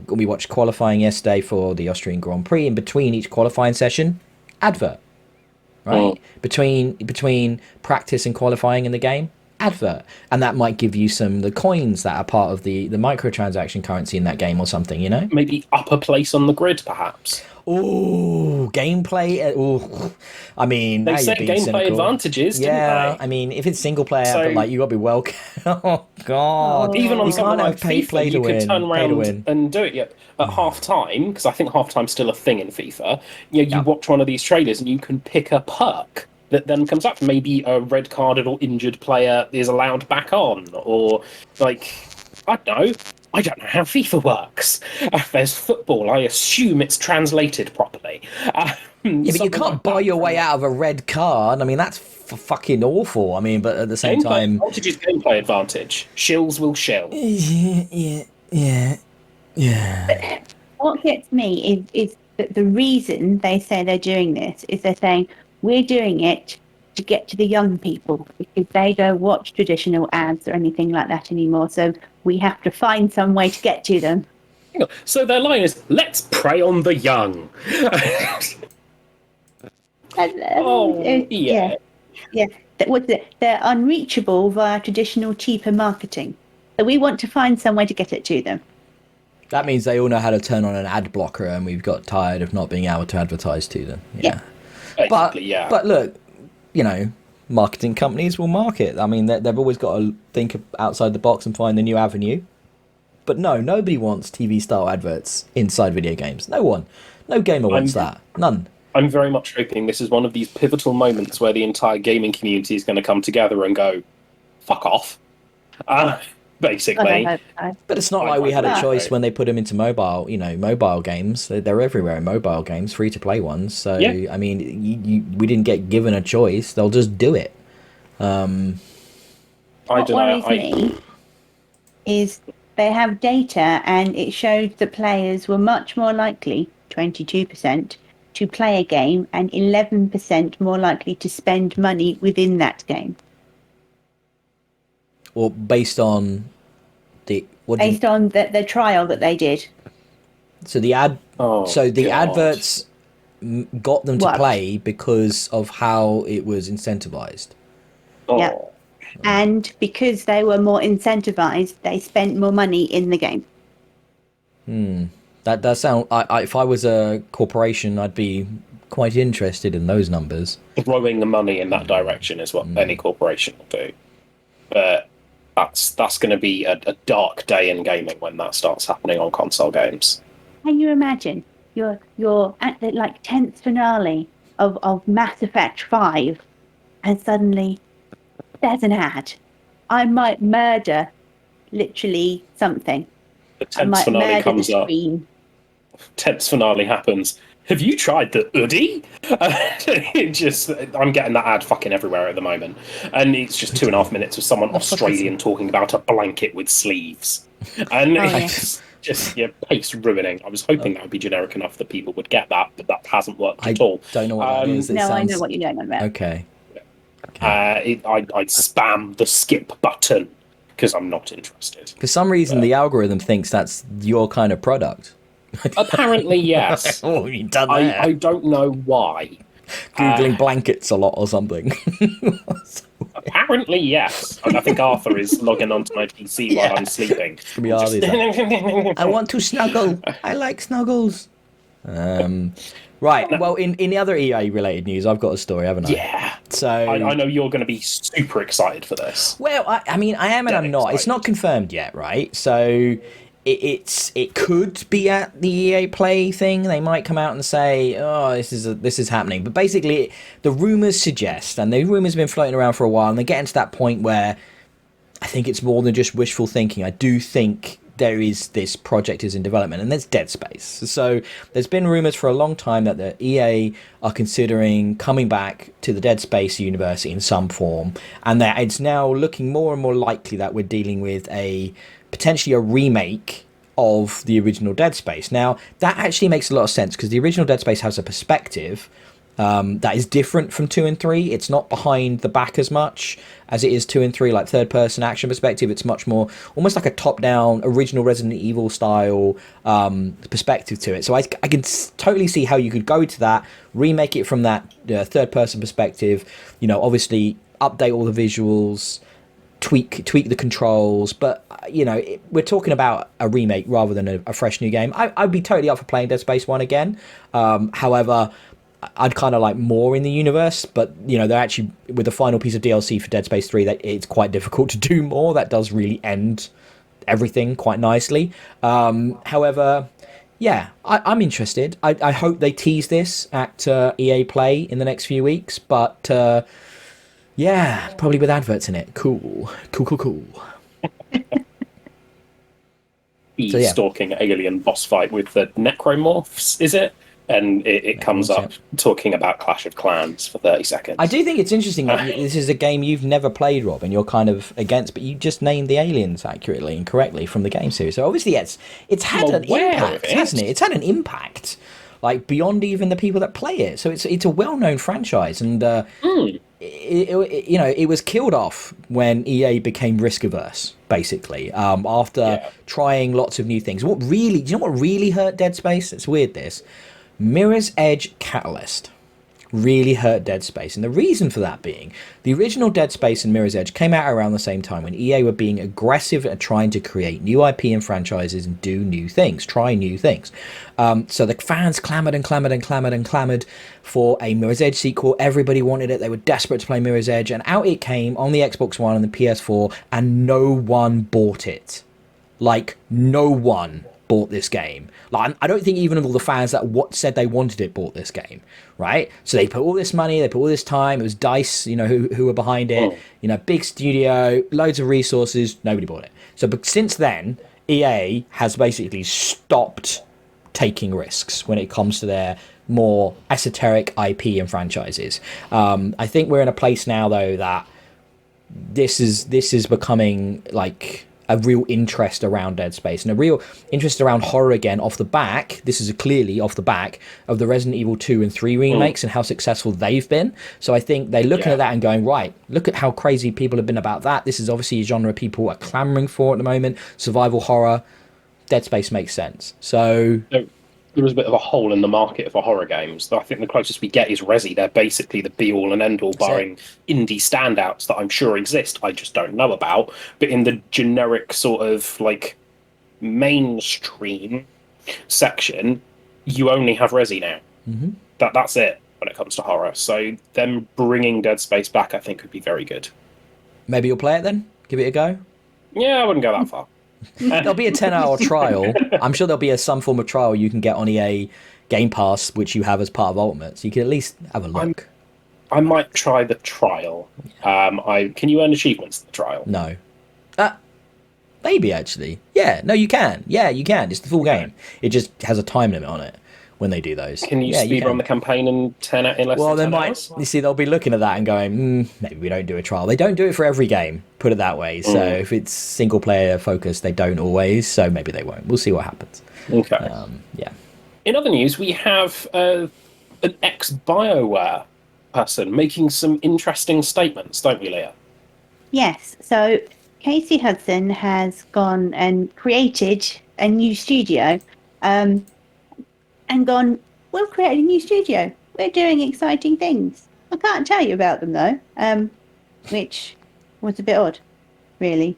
we watched qualifying yesterday for the Austrian Grand Prix. In between each qualifying session, advert, right? Between practice and qualifying in the game, advert, and that might give you the coins that are part of the microtransaction currency in that game or something, you know? Maybe upper place on the grid, perhaps. Oh, gameplay. Oh, I mean, they said gameplay cynical. Advantages, didn't they? I mean, if it's single player, but like you got to be well. Oh god! Even on you something can't like have FIFA, you could turn around and do it. Yet at half time, because I think half time's still a thing in FIFA. You watch one of these trailers and you can pick a perk that then comes up. Maybe a red carded or injured player is allowed back on, or like I don't know how FIFA works. If there's football, I assume it's translated properly. Yeah, but you can't buy your way out of a red card. I mean, that's fucking awful. I mean, but at the same time, advantage is gameplay advantage. Shills will shill. Yeah. But what gets me is that the reason they say they're doing this is they're saying we're doing it to get to the young people, because they don't watch traditional ads or anything like that anymore. So we have to find some way to get to them. So their line is, let's prey on the young. Yeah. They're unreachable via traditional, cheaper marketing. So we want to find some way to get it to them. That means they all know how to turn on an ad blocker, and we've got tired of not being able to advertise to them. Yeah. But look, you know, marketing companies will market. I mean, they've always got to think outside the box and find a new avenue. But no, nobody wants TV-style adverts inside video games. No one. No gamer wants that. None. I'm very much hoping this is one of these pivotal moments where the entire gaming community is going to come together and go, fuck off. basically. God, I hope so. But it's not I- like we I had a really choice hope. when they put them into mobile. Mobile games. They're everywhere in mobile games, free to play ones. So Yeah. I mean, we didn't get given a choice. They'll just do it. I What don't know. worries me is they have data and it showed that players were much more likely, 22%, to play a game and 11% more likely to spend money within that game. Or based on the what do you Based on the trial that they did. so the ad Oh, so the God. adverts got them to What? play because of how it was incentivized. Oh. Yeah. And because they were more incentivized, they spent more money in the game. That does sound. If I was a corporation, I'd be quite interested in those numbers. Throwing the money in that direction is what any corporation will do. But that's going to be a dark day in gaming when that starts happening on console games. Can you imagine? You're at the 10th finale of Mass Effect 5 and suddenly there's an ad. I might murder literally something. The I 10th might finale murder the comes up. screen. 10th finale happens. Have you tried the hoodie? I'm getting that ad fucking everywhere at the moment. And it's just 2.5 minutes of someone Australian talking about a blanket with sleeves. And Oh, it's just pace ruining. I was hoping that would be generic enough that people would get that, but that hasn't worked I at all. don't know what that is. It No, I sounds know what you're going on about. okay. I'd spam the skip button because I'm not interested. For some reason, the algorithm thinks that's your kind of product. Apparently, yes. Oh, you've done that. I don't know why. Googling blankets a lot or something. Apparently, yes. I think Arthur is logging onto my PC while I'm sleeping. Be Arthur's like, I want to snuggle. I like snuggles. Right. Well, in the other EA related news, I've got a story, haven't I? Yeah. So I know you're going to be super excited for this. well, I mean, I am and I'm not. It's not confirmed yet, right? So it could be at the EA Play thing. They might come out and say, "Oh, this is happening." But basically, the rumors suggest, and the rumors have been floating around for a while, and they're getting to that point where I think it's more than just wishful thinking. I do think there is this project is in development, and there's Dead Space. So there's been rumors for a long time that the EA are considering coming back to the Dead Space universe in some form, and that it's now looking more and more likely that we're dealing with potentially a remake of the original Dead Space. Now, that actually makes a lot of sense because the original Dead Space has a perspective that is different from 2 and 3. It's not behind the back as much as it is 2 and 3, like third-person action perspective. It's much more almost like a top-down, original Resident Evil style perspective to it. So I can totally see how you could go to that, remake it from that third-person perspective. Obviously update all the visuals, tweak the controls, but we're talking about a remake rather than a fresh new game. I'd be totally up for playing Dead Space 1 again. However, I'd kind of like more in the universe, but they're actually with the final piece of DLC for Dead Space 3 that it's quite difficult to do more. That does really end everything quite nicely. However, yeah, I'm interested. I hope they tease this at EA Play in the next few weeks, but yeah, probably with adverts in it. Cool. The So, yeah. stalking alien boss fight with the necromorphs, is it? And it comes up talking about Clash of Clans for 30 seconds. I do think it's interesting that this is a game you've never played, Rob, and you're kind of against, but you just named the aliens accurately and correctly from the game series. So obviously it's had an impact, hasn't it? It's had an impact, like beyond even the people that play it. So it's a well-known franchise, and it was killed off when EA became risk averse, basically, after trying lots of new things. Do you know what really hurt Dead Space? It's weird, this. Mirror's Edge Catalyst really hurt Dead Space, and the reason for that being the original Dead Space and Mirror's Edge came out around the same time when EA were being aggressive at trying to create new IP and franchises and do new things, try new things. So the fans clamoured for a Mirror's Edge sequel. Everybody wanted it. They were desperate to play Mirror's Edge, and out it came on the Xbox One and the PS4, and no one bought it. Like, no one. bought this game. Like, I don't think even all the fans that said they wanted it bought this game, right? So they put all this money, they put all this time. It was DICE, who were behind it. Big studio, loads of resources. Nobody bought it. So, but since then, EA has basically stopped taking risks when it comes to their more esoteric IP and franchises. I think we're in a place now, though, that this is becoming like a real interest around Dead Space and a real interest around horror again off the back. This is clearly off the back of the Resident Evil 2 and 3 remakes and how successful they've been. So I think they're looking at that and going, right, look at how crazy people have been about that. This is obviously a genre people are clamoring for at the moment. Survival horror. Dead Space makes sense. So there is a bit of a hole in the market for horror games. I think the closest we get is Resi. They're basically the be-all and end-all, barring indie standouts that I'm sure exist, I just don't know about. But in the generic sort of, like, mainstream section, you only have Resi now. Mm-hmm. That's it when it comes to horror. So them bringing Dead Space back, I think, could be very good. Maybe you'll play it then? Give it a go? Yeah, I wouldn't go that far. There'll be a 10-hour trial. I'm sure there'll be some form of trial you can get on EA Game Pass, which you have as part of Ultimate, so you can at least have a look. I might try the trial. Can you earn achievements in the trial? No. Maybe, actually. Yeah, no, you can. Yeah, you can. It's the full game. It just has a time limit on it when they do those. Can you speedrun the campaign in less than 10 hours? You see, they'll be looking at that and going, maybe we don't do a trial. They don't do it for every game, put it that way. So if it's single-player focused, they don't always, so maybe they won't. We'll see what happens. Okay. Yeah. In other news, we have an ex-BioWare person making some interesting statements, don't we, Leah? Yes. So Casey Hudson has gone and created a new studio and gone, we'll create a new studio. We're doing exciting things. I can't tell you about them, though, which was a bit odd, really.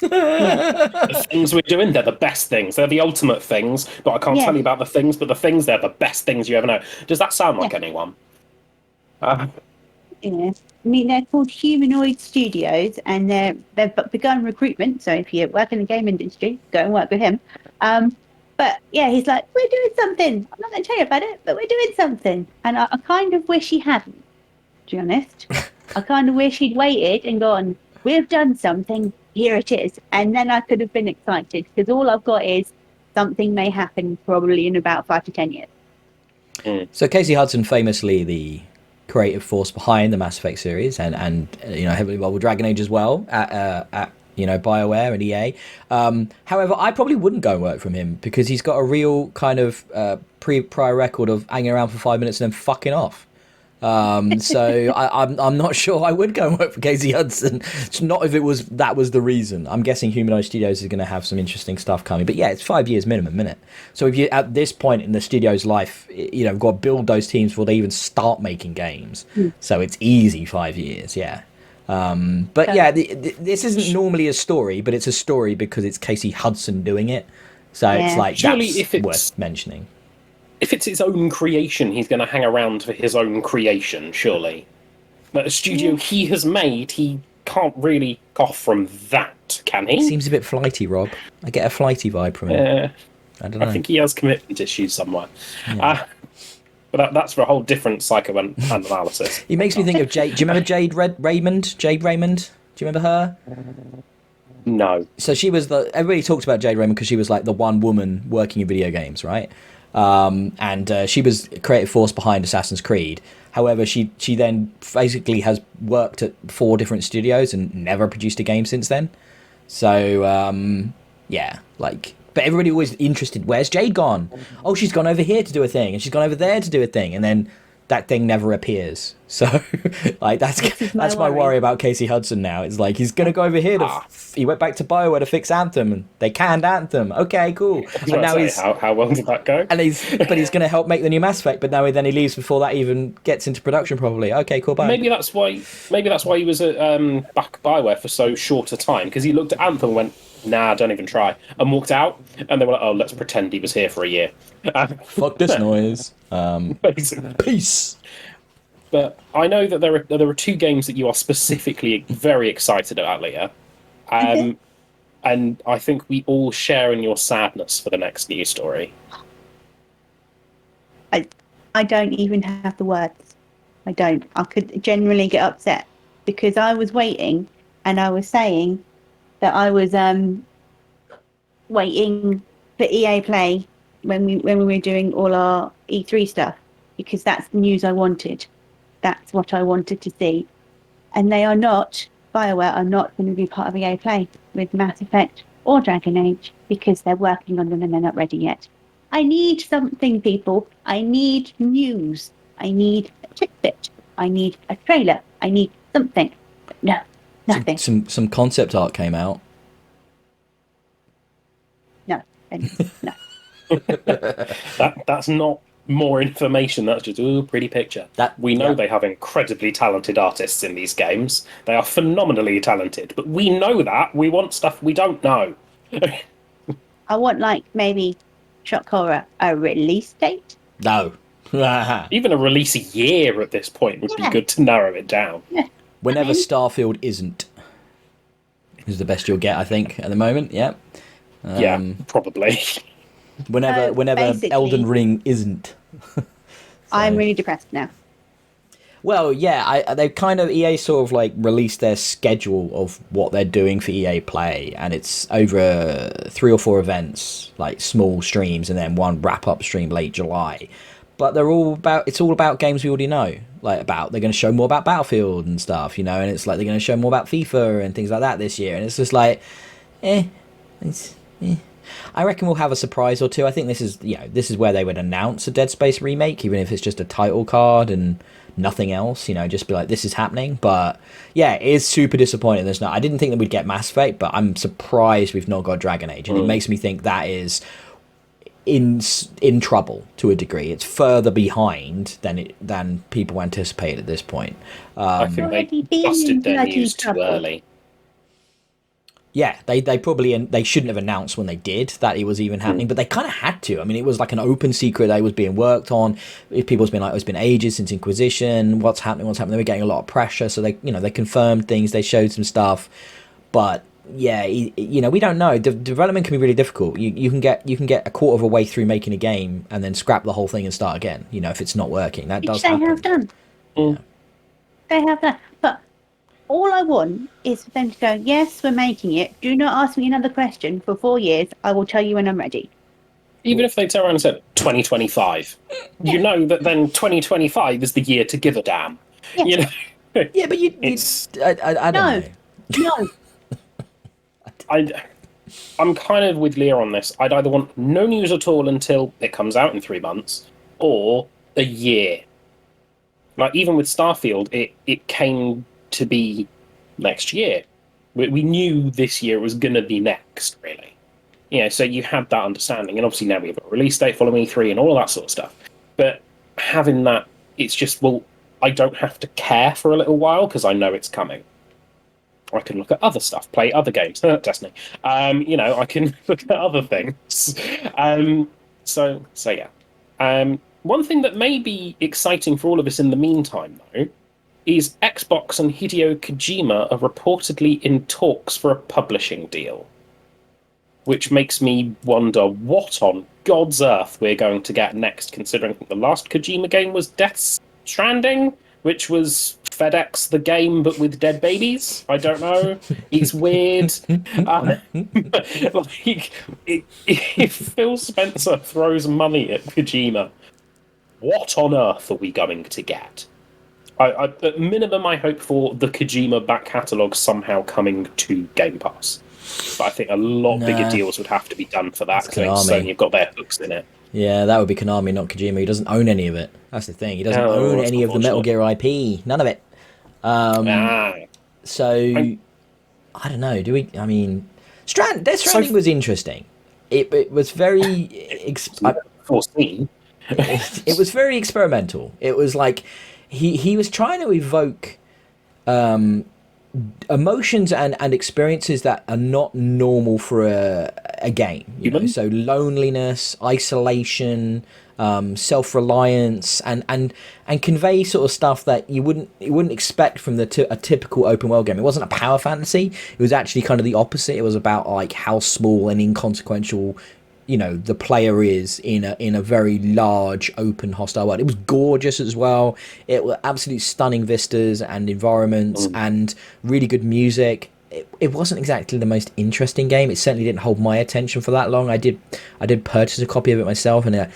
The things we're doing, they're the best things. They're the ultimate things, but I can't tell you about the things, but the things, they're the best things you ever know. Does that sound like anyone? I mean, they're called Humanoid Studios, and they've begun recruitment. So if you work in the game industry, go and work with him. But yeah, he's like, we're doing something. I'm not going to tell you about it, but we're doing something. And I kind of wish he hadn't, to be honest. I kind of wish he'd waited and gone, we've done something, here it is. And then I could have been excited, because all I've got is something may happen probably in about 5 to 10 years. So Casey Hudson, famously the creative force behind the Mass Effect series and heavily involved with Dragon Age as well at BioWare and EA. However, I probably wouldn't go and work from him because he's got a real kind of prior record of hanging around for 5 minutes and then fucking off. So I'm not sure I would go and work for Casey Hudson. It's not if that was the reason. I'm guessing Humanoid Studios is going to have some interesting stuff coming. But yeah, it's 5 years minimum, isn't it? So if you at this point in the studio's life, got to build those teams before they even start making games. So it's easy 5 years, yeah. But yeah, this isn't normally a story, but it's a story because it's Casey Hudson doing it. So it's like, surely that's worth mentioning. If it's his own creation, he's going to hang around for his own creation, surely. But a studio he has made, he can't really off from that, can he? Seems a bit flighty, Rob. I get a flighty vibe from him. I don't know. I think he has commitment issues somewhere. Yeah. But that's for a whole different psychoanalysis. He makes me think of Jade. Do you remember Jade Raymond? Jade Raymond? Do you remember her? No. So she was everybody talks about Jade Raymond because she was like the one woman working in video games, right? And she was a creative force behind Assassin's Creed. However, she then basically has worked at 4 different studios and never produced a game since then. So, but everybody always interested, where's Jade gone? Oh, she's gone over here to do a thing, and she's gone over there to do a thing, and then that thing never appears. So, like, that's my worry about Casey Hudson now. It's like, he's going to go over here he went back to BioWare to fix Anthem, and they canned Anthem. Okay, cool. And now how well did that go? And he's going to help make the new Mass Effect, but then he leaves before that even gets into production probably. Okay, cool, bye. Maybe that's why he was at back BioWare for so short a time, because he looked at Anthem and went, nah, don't even try, and walked out, and they were like, oh, let's pretend he was here for a year. Fuck this noise. Basically. Peace. But I know that there are 2 games that you are specifically very excited about, Leah. And I think we all share in your sadness for the next news story. I don't even have the words. I don't. I could genuinely get upset because I was waiting and I was saying that I was waiting for EA Play when we were doing all our E3 stuff because that's the news I wanted. That's what I wanted to see. And they are not, BioWare are not going to be part of EA Play with Mass Effect or Dragon Age because they're working on them and they're not ready yet. I need something, people. I need news. I need a tidbit. I need a trailer. I need something. But no, nothing. Some concept art came out. No, no. That's not more information. That's just pretty picture. We know they have incredibly talented artists in these games. They are phenomenally talented, but we know that. We want stuff we don't know. I want maybe shock horror a release date. No. Even a release a year at this point would be good to narrow it down. Yeah. Whenever Starfield isn't, is the best you'll get, I think, at the moment. Yeah. Yeah, probably. Whenever Elden Ring isn't. So. I'm really depressed now. Well, yeah, they kind of EA sort of like released their schedule of what they're doing for EA Play, and it's over 3 or 4 events, like small streams, and then one wrap-up stream late July. But it's all about games we already know, they're going to show more about Battlefield and stuff, and it's like they're going to show more about FIFA and things like that this year, and it's just like, I reckon we'll have a surprise or two. I think this is where they would announce a Dead Space remake, even if it's just a title card and nothing else, just be like, this is happening. But yeah, it is super disappointing there's not. I didn't think that we'd get Mass Effect, but I'm surprised we've not got Dragon Age, and it makes me think that is in trouble to a degree. It's further behind than people anticipate at this point. I think they busted their news too early. Yeah, they probably, and they shouldn't have announced when they did that it was even happening, but they kind of had to. I mean, it was like an open secret that it was being worked on. People's been like, it's been ages since Inquisition. What's happening? They were getting a lot of pressure, so they confirmed things. They showed some stuff, but yeah, we don't know. Development can be really difficult. You can get a quarter of a way through making a game and then scrap the whole thing and start again. If it's not working, that does happen. They have done. Yeah. They have done, but. All I want is for them to go, yes, we're making it. Do not ask me another question for 4 years. I will tell you when I'm ready. Even if they turn around and said 2025, you know that then 2025 is the year to give a damn. Yeah, yeah, but I don't know. No. I'm kind of with Leah on this. I'd either want no news at all until it comes out in 3 months, or a year. Like, even with Starfield, it came to be next year. We knew this year was going to be next, really. So you had that understanding, and obviously now we have a release date following E3 and all of that sort of stuff. But having that, it's just, I don't have to care for a little while because I know it's coming. I can look at other stuff, play other games, Destiny. I can look at other things. So yeah. One thing that may be exciting for all of us in the meantime, though, is Xbox and Hideo Kojima are reportedly in talks for a publishing deal. Which makes me wonder what on God's earth we're going to get next, considering the last Kojima game was Death Stranding, which was FedEx the game but with dead babies. I don't know. It's weird. If Phil Spencer throws money at Kojima, what on earth are we going to get? At minimum, I hope for the Kojima back catalogue somehow coming to Game Pass. But I think a lot bigger deals would have to be done for that, because Sony have got their hooks in it. Yeah, that would be Konami, not Kojima. He doesn't own any of it. That's the thing. He doesn't own any of the Metal Gear IP. None of it. So, I don't know. Death Stranding was interesting. It was very... foreseen. It was very experimental. It was like... He was trying to evoke emotions and experiences that are not normal for a game. So loneliness, isolation, self-reliance, and convey sort of stuff that you wouldn't expect from a typical open world game. It wasn't a power fantasy. It was actually kind of the opposite. It was about like how small and inconsequential, the player is in a very large open hostile world. It was gorgeous as well. It were absolutely stunning vistas and environments and really good music. It wasn't exactly the most interesting game. It certainly didn't hold my attention for that long. I did purchase a copy of it myself, and I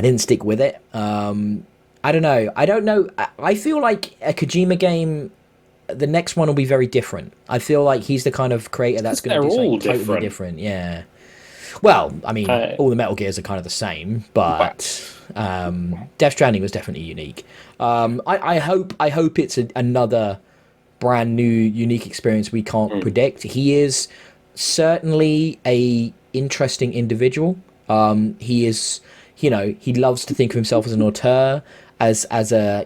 didn't stick with it. I don't know. I feel like a Kojima game, the next one will be very different. I feel like he's the kind of creator that's going to do something totally different. Yeah. Well, I mean, all the Metal Gears are kind of the same, but Death Stranding was definitely unique. I hope it's another brand new, unique experience we can't predict. He is certainly a interesting individual. He is, he loves to think of himself as an auteur, as a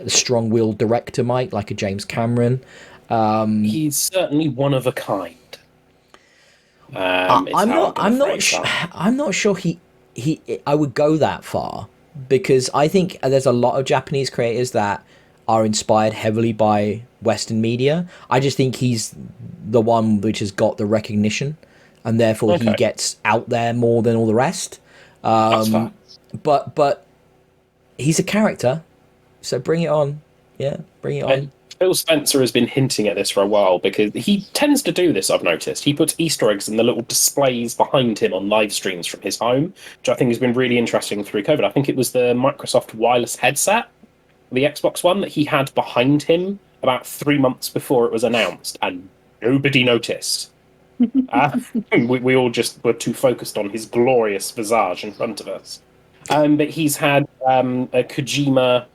strong-willed director might, like a James Cameron. He's certainly one of a kind. I'm not sure he I would go that far, because I think there's a lot of Japanese creators that are inspired heavily by Western media. I just think he's the one which has got the recognition, and therefore he gets out there more than all the rest. That's fine. But he's a character, so bring it on. Yeah, bring it on. Phil Spencer has been hinting at this for a while, because he tends to do this, I've noticed. He puts Easter eggs in the little displays behind him on live streams from his home, which I think has been really interesting through COVID. I think it was the Microsoft wireless headset, the Xbox One, that he had behind him about 3 months before it was announced, and nobody noticed. We all just were too focused on his glorious visage in front of us. But he's had a Kojima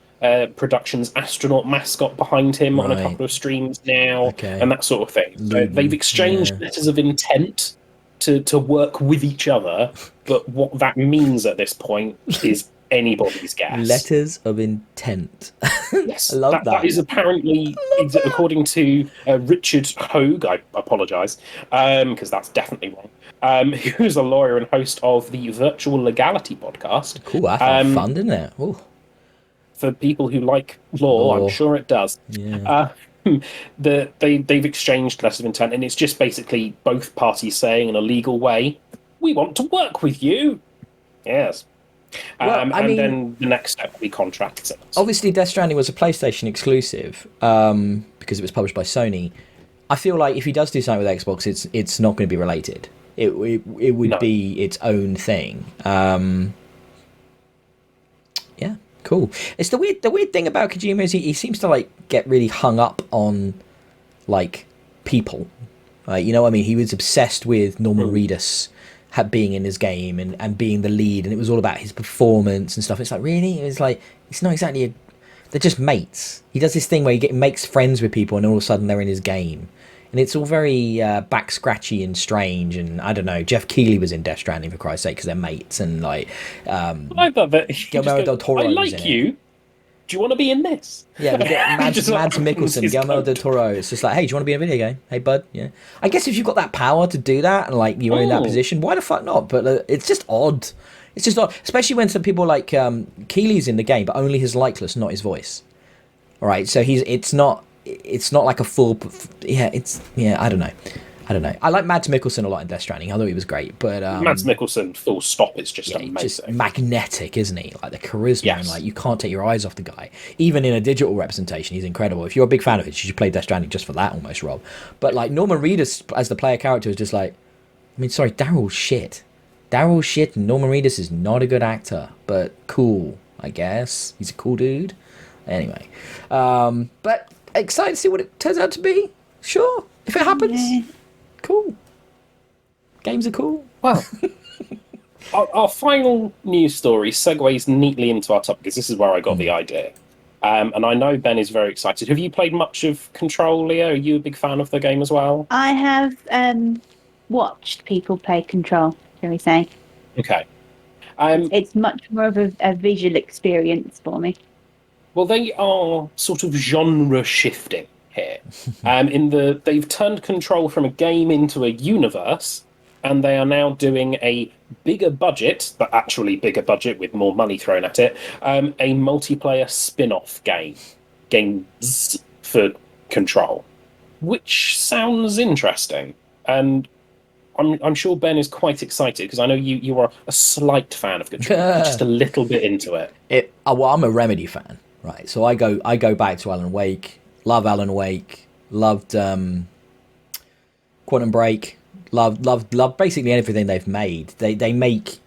Productions astronaut mascot behind him on a couple of streams now, and that sort of thing. So they've exchanged letters of intent to work with each other, but what that means at this point is anybody's guess. Letters of intent. Yes, I love that. That is apparently, according to Richard Hogue, I apologise, because that's definitely wrong, who's a lawyer and host of the Virtual Legality podcast. Cool, that sounds fun, didn't it? Ooh. For people who like law, I'm sure it does. Yeah. They've exchanged letters of intent, and it's just basically both parties saying in a legal way, "We want to work with you." Yes. Well, then the next step will be contracts. Obviously, Death Stranding was a PlayStation exclusive because it was published by Sony. I feel like if he does do something with Xbox, it's not going to be related. It would be its own thing. Yeah, cool. It's the weird thing about Kojima is he seems to like get really hung up on like people. You know what I mean? He was obsessed with Norman Reedus being in his game and being the lead, and it was all about his performance and stuff. It's like, really? It's like, it's not exactly they're just mates. He does this thing where he makes friends with people, and all of a sudden they're in his game. And it's all very back scratchy and strange, and I don't know. Jeff Keighley was in Death Stranding, for Christ's sake, because they're mates, and like I thought that Guillermo del Toro. I like you. Do you want to be in this? Yeah, we get Mads Mikkelsen, Guillermo del Toro. It's just like, hey, do you want to be in a video game? Hey, bud. Yeah. I guess if you've got that power to do that and like you're in that position, why the fuck not? But it's just odd. It's just odd, especially when some people like Keeley's in the game, but only his likeness, not his voice. All right, so it's not like a full. I don't know. I like Mads Mikkelsen a lot in Death Stranding. I thought he was great, but Mads Mikkelsen, full stop, is just amazing. Just magnetic, isn't he? Like the charisma, yes. And like you can't take your eyes off the guy. Even in a digital representation, he's incredible. If you're a big fan of it, you should play Death Stranding just for that, almost, Rob. But like Norman Reedus as the player character is just like, I mean, sorry, Daryl's shit. Daryl's shit, and Norman Reedus is not a good actor, but cool, I guess. He's a cool dude. Anyway, but excited to see what it turns out to be. Sure, if it happens. Yeah. Cool. Games are cool. Well, our final news story segues neatly into our topic, because this is where I got the idea. And I know Ben is very excited. Have you played much of Control, Leah? Are you a big fan of the game as well? I have watched people play Control, shall we say. Okay. It's much more of a visual experience for me. Well, they are sort of genre shifting here. They've turned Control from a game into a universe, and they are now doing a bigger budget, but actually bigger budget with more money thrown at it, a multiplayer spin-off games for Control, which sounds interesting. And I'm sure Ben is quite excited because I know you are a slight fan of Control, just a little bit into it. Well, I'm a Remedy fan, right? So I go back to Alan Wake. Love Alan Wake. Loved Quantum Break. Love basically everything they've made. They make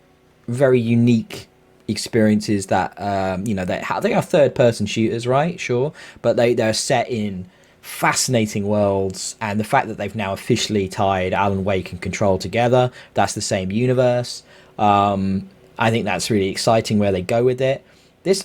very unique experiences that they are third person shooters, right? Sure, but they're set in fascinating worlds, and the fact that they've now officially tied Alan Wake and Control together, that's the same universe. I think that's really exciting where they go with it.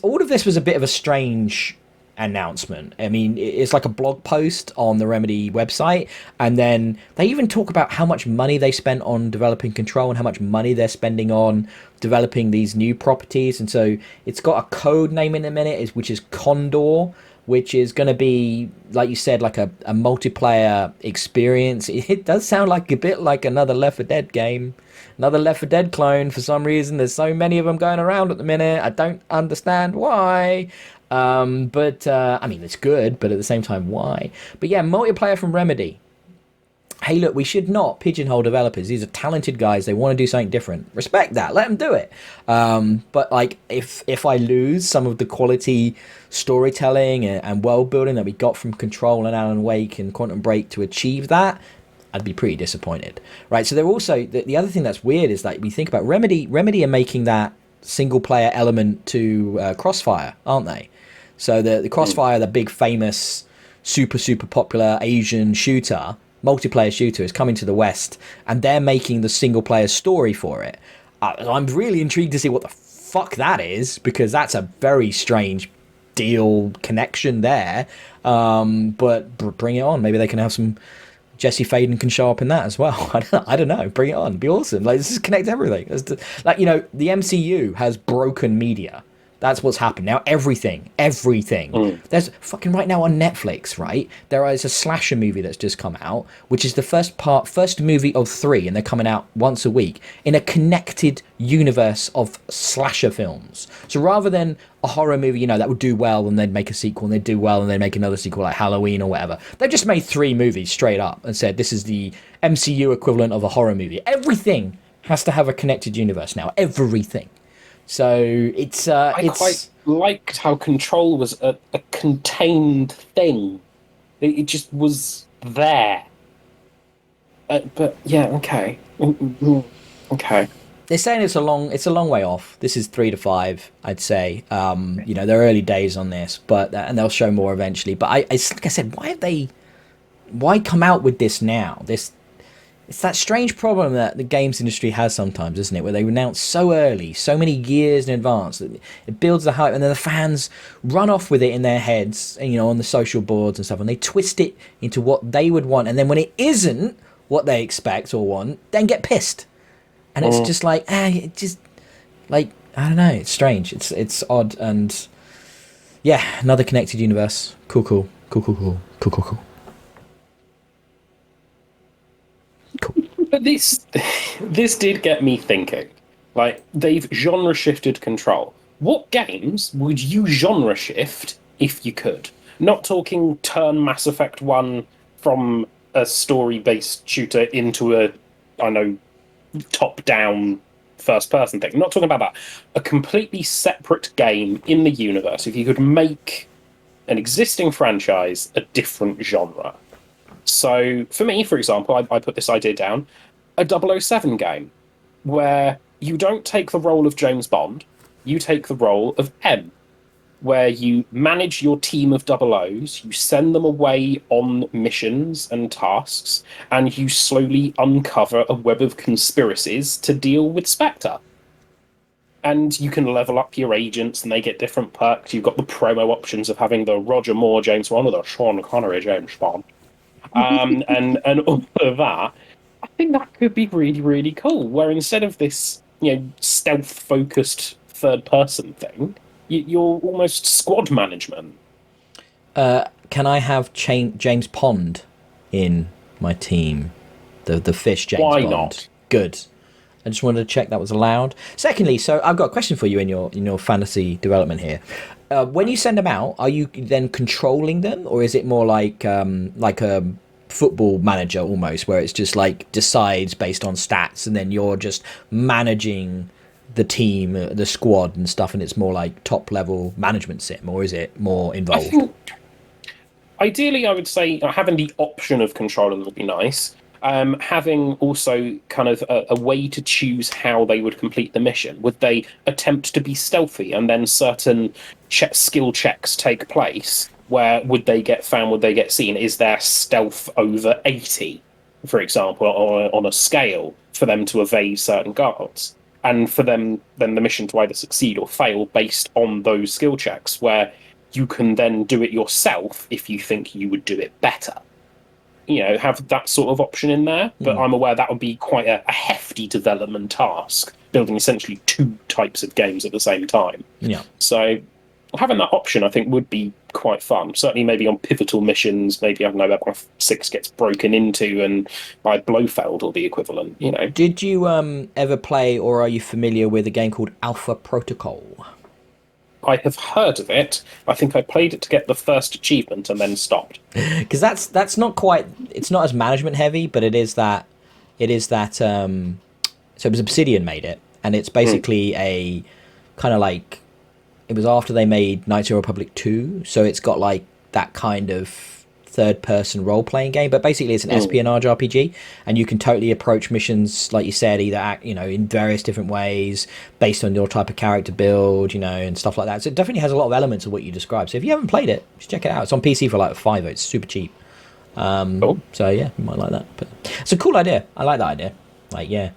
All of this was a bit of a strange announcement. I mean, it's like a blog post on the Remedy website, and then they even talk about how much money they spent on developing Control and how much money they're spending on developing these new properties. And so it's got a code name in a minute, which is Condor, which is going to be, like you said, like a multiplayer experience. It does sound like a bit like another Left 4 Dead game, another Left 4 Dead clone for some reason. There's so many of them going around at the minute. I don't understand why. I mean, it's good, but at the same time, why? But yeah, multiplayer from Remedy. Hey, look, we should not pigeonhole developers. These are talented guys. They want to do something different. Respect that. Let them do it. But like, if I lose some of the quality storytelling and world building that we got from Control and Alan Wake and Quantum Break to achieve that, I'd be pretty disappointed, right? So they're also the other thing that's weird is that we think about Remedy are making that single player element to Crossfire, aren't they? So the Crossfire, the big famous super popular Asian shooter, multiplayer shooter, is coming to the West, and they're making the single player story for it. I'm really intrigued to see what the fuck that is, because that's a very strange deal connection there. But bring it on. Maybe they can have some. Jesse Faden can show up in that as well. I don't know. Bring it on. Be awesome. Like, let's just connect everything. Like, the MCU has broken media. That's what's happened now. Everything. There's fucking right now on Netflix, right? There is a slasher movie that's just come out, which is the first movie of 3, and they're coming out once a week in a connected universe of slasher films. So rather than a horror movie, that would do well and they'd make a sequel, and they'd do well and they'd make another sequel like Halloween or whatever. They've just made 3 movies straight up and said this is the MCU equivalent of a horror movie. Everything has to have a connected universe now. Everything. So it's I quite liked how Control was a contained thing. It just was there. But yeah, okay. Okay. They're saying it's a long way off. This is 3 to 5, I'd say. They're early days on this, but and they'll show more eventually. But it's like I said, why come out with this now? It's that strange problem that the games industry has sometimes, isn't it? Where they announce so early, so many years in advance, that it builds the hype, and then the fans run off with it in their heads, on the social boards and stuff, and they twist it into what they would want, and then when it isn't what they expect or want, then get pissed. And it's just like, it just, like, I don't know, it's strange, it's odd, and yeah, another connected universe. Cool. But this did get me thinking. Like, they've genre shifted Control. What games would you genre shift if you could? Not talking turn Mass Effect 1 from a story-based shooter into a, top-down first-person thing. Not talking about that. A completely separate game in the universe. If you could make an existing franchise a different genre. So, for me, for example, I put this idea down, a 007 game, where you don't take the role of James Bond, you take the role of M, where you manage your team of 00s, you send them away on missions and tasks, and you slowly uncover a web of conspiracies to deal with Spectre. And you can level up your agents, and they get different perks. You've got the promo options of having the Roger Moore James Bond or the Sean Connery James Bond. And all of that, I think that could be really, really cool. Where instead of this, stealth-focused third-person thing, you're almost squad management. Can I have James Pond in my team? The fish James Why Bond. not? Good. I just wanted to check that was allowed. Secondly, so I've got a question for you in your fantasy development here. When you send them out, are you then controlling them, or is it more like a football manager almost, where it's just like decides based on stats, and then you're just managing the team, the squad and stuff, and it's more like top level management sim, or is it more involved? I think, ideally, I would say having the option of controlling would be nice. Having also kind of a way to choose how they would complete the mission. Would they attempt to be stealthy, and then certain skill checks take place? Where would they get found? Would they get seen? Is their stealth over 80, for example, or on a scale for them to evade certain guards? And for them, then the mission to either succeed or fail based on those skill checks, where you can then do it yourself if you think you would do it better. Have that sort of option in there, but I'm aware that would be quite a hefty development task, building essentially 2 types of games at the same time. Yeah. So having that option, I think, would be quite fun. Certainly maybe on pivotal missions, maybe, I don't know, that 6 gets broken into and by Blofeld or the equivalent, Did you ever play, or are you familiar with a game called Alpha Protocol? I have heard of it. I think I played it to get the first achievement and then stopped. Because that's not quite. It's not as management heavy, but it is that. So it was Obsidian made it, and it's basically a kind of like. It was after they made Knights of the Republic 2, so it's got like that kind of third-person role-playing game, but basically it's an espionage RPG, and you can totally approach missions, like you said, either in various different ways based on your type of character build, and stuff like that. So it definitely has a lot of elements of what you described. So if you haven't played it, just check it out. It's on PC for like €5. It's super cheap. Cool. So yeah, you might like that. But it's a cool idea. I like that idea. Like, yeah.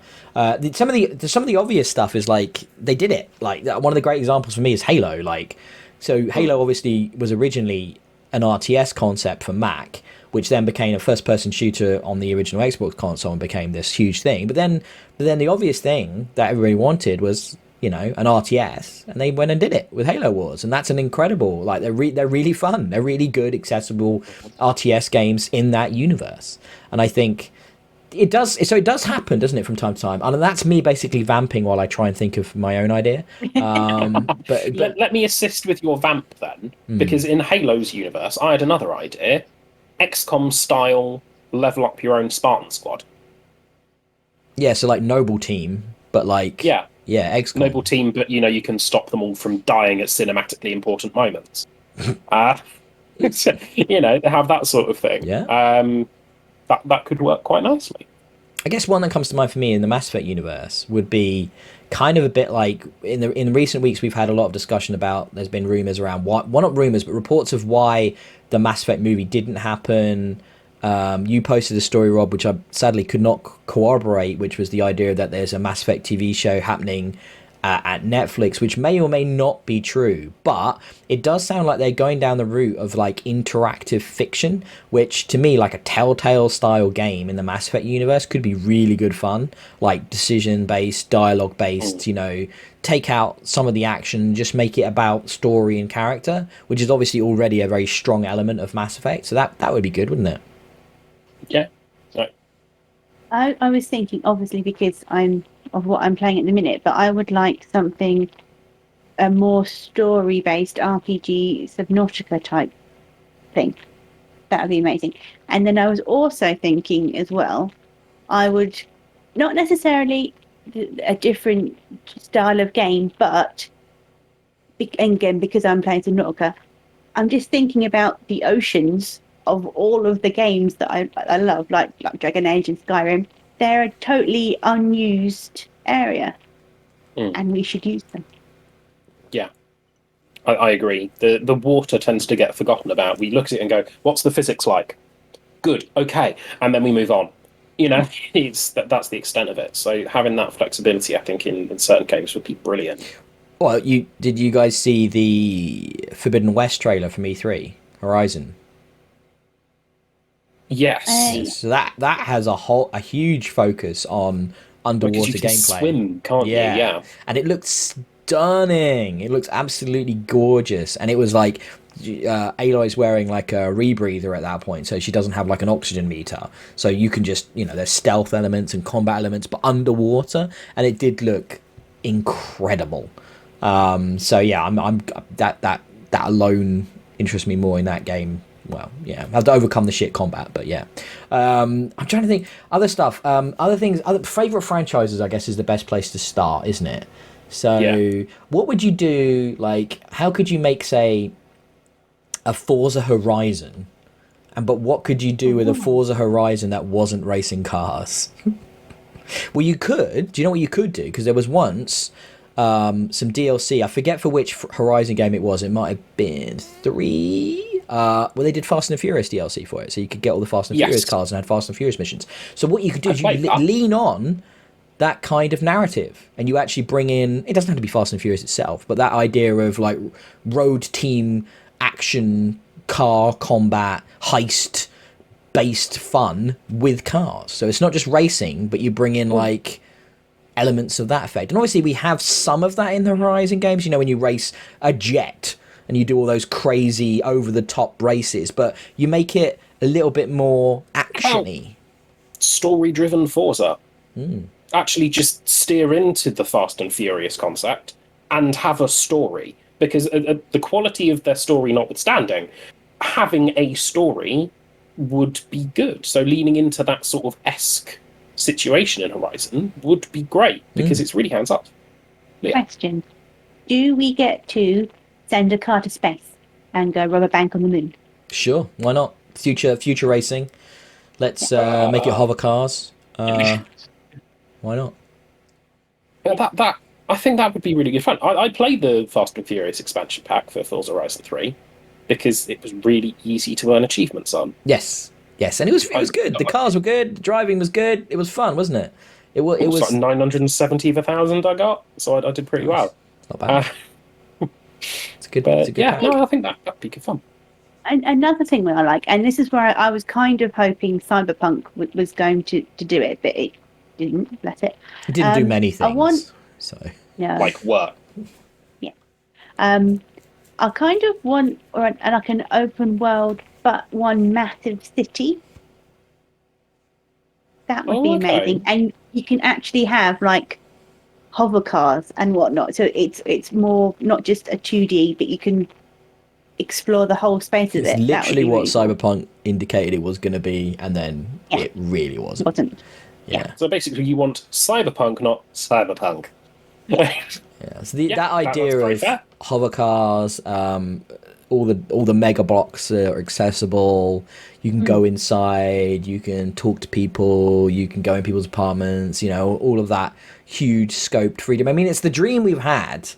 Some of the obvious stuff is like they did it. Like one of the great examples for me is Halo. Like, so Halo obviously was originally an RTS concept for Mac, which then became a first-person shooter on the original Xbox console and became this huge thing. But then the obvious thing that everybody wanted was, an RTS, and they went and did it with Halo Wars, and that's an incredible. Like they're really fun. They're really good, accessible RTS games in that universe, and I think. It does. So it does happen, doesn't it, from time to time? And that's me basically vamping while I try and think of my own idea. But let me assist with your vamp then, because in Halo's universe, I had another idea: XCOM style, level up your own Spartan squad. Yeah, so like Noble Team, but like yeah, XCOM. Noble Team, but you can stop them all from dying at cinematically important moments. They have that sort of thing. Yeah. That could work quite nicely. I guess one that comes to mind for me in the Mass Effect universe would be kind of a bit like in recent weeks we've had a lot of discussion about. There's been rumors around not rumors, but reports of why the Mass Effect movie didn't happen. You posted a story, Rob, which I sadly could not corroborate, which was the idea that there's a Mass Effect TV show happening at Netflix, which may or may not be true, but it does sound like they're going down the route of like interactive fiction, which to me, like a Telltale style game in the Mass Effect universe, could be really good fun, like decision based, dialogue based, take out some of the action, just make it about story and character, which is obviously already a very strong element of Mass Effect. So that would be good, wouldn't it? Yeah. Right. I was thinking, obviously, because of what I'm playing at the minute, but I would like something, a more story-based RPG Subnautica type thing. That would be amazing. And then I was also thinking as well, I would not necessarily a different style of game, but again, because I'm playing Subnautica, I'm just thinking about the oceans of all of the games that I love, like Dragon Age and Skyrim. They're a totally unused area, and we should use them. Yeah, I agree. The water tends to get forgotten about. We look at it and go, "What's the physics like?" Good, okay, and then we move on. That's the extent of it. So having that flexibility, I think, in certain games would be brilliant. Well, did you guys see the Forbidden West trailer from E3 Horizon? Yes. So that has a huge focus on underwater because you can gameplay. swim, can't you? Yeah. And it looks stunning. It looks absolutely gorgeous, and it was like Aloy's wearing like a rebreather at that point, so she doesn't have like an oxygen meter. So you can just, there's stealth elements and combat elements, but underwater, and it did look incredible. So yeah, I'm that alone interests me more in that game. Well, yeah, I have to overcome the shit combat, but yeah. I'm trying to think other stuff, other things, other favorite franchises. I guess is the best place to start, isn't it? So, What would you do? Like, how could you make, say, a Forza Horizon? But what could you do with a Forza Horizon that wasn't racing cars? Well, you could. Do you know what you could do? Because there was once some DLC. I forget for which Horizon game it was. It might have been 3. Well, they did Fast and the Furious DLC for it, so you could get all the Fast and Furious cars and had Fast and Furious missions. So what you could do is you lean on that kind of narrative, and you actually bring in, it doesn't have to be Fast and Furious itself, but that idea of like road team action, car combat, heist based fun with cars. So it's not just racing, but you bring in like elements of that effect. And obviously we have some of that in the Horizon games, when you race a jet and you do all those crazy over the top races, but you make it a little bit more actiony. Story driven Forza. Actually just steer into the Fast and Furious concept and have a story, because the quality of their story notwithstanding, having a story would be good. So leaning into that sort of esque situation in Horizon would be great, because it's really hands up. Question: do we get to send a car to space and go rob a bank on the moon? Sure, why not? Future racing. Let's make it hover cars. Why not? Yeah, I think that would be really good fun. I played the Fast and Furious expansion pack for Forza Horizon 3 because it was really easy to earn achievements on. Yes, and it was good. The cars were good. The driving was good. It was fun, wasn't it? It was like 970 of 1,000 I got, so I did pretty well. Not bad. It's good. Yeah, no, I think that'd be good fun. Another thing that I like, and this is where I was kind of hoping Cyberpunk was going to do it, but it didn't. Bless it. It didn't do many things. Like work. Yeah. I kind of want like an open world, but one massive city. That would be amazing, and you can actually have like hover cars and whatnot. So it's more not just a 2D, but you can explore the whole space of it. It's literally what really Cyberpunk indicated it was going to be, and then it really wasn't. Yeah. So basically, you want Cyberpunk, not Cyberpunk. So that idea of hover cars, all the mega blocks are accessible. You can go inside. You can talk to people. You can go in people's apartments. All of that huge scoped freedom. I mean, it's the dream we've had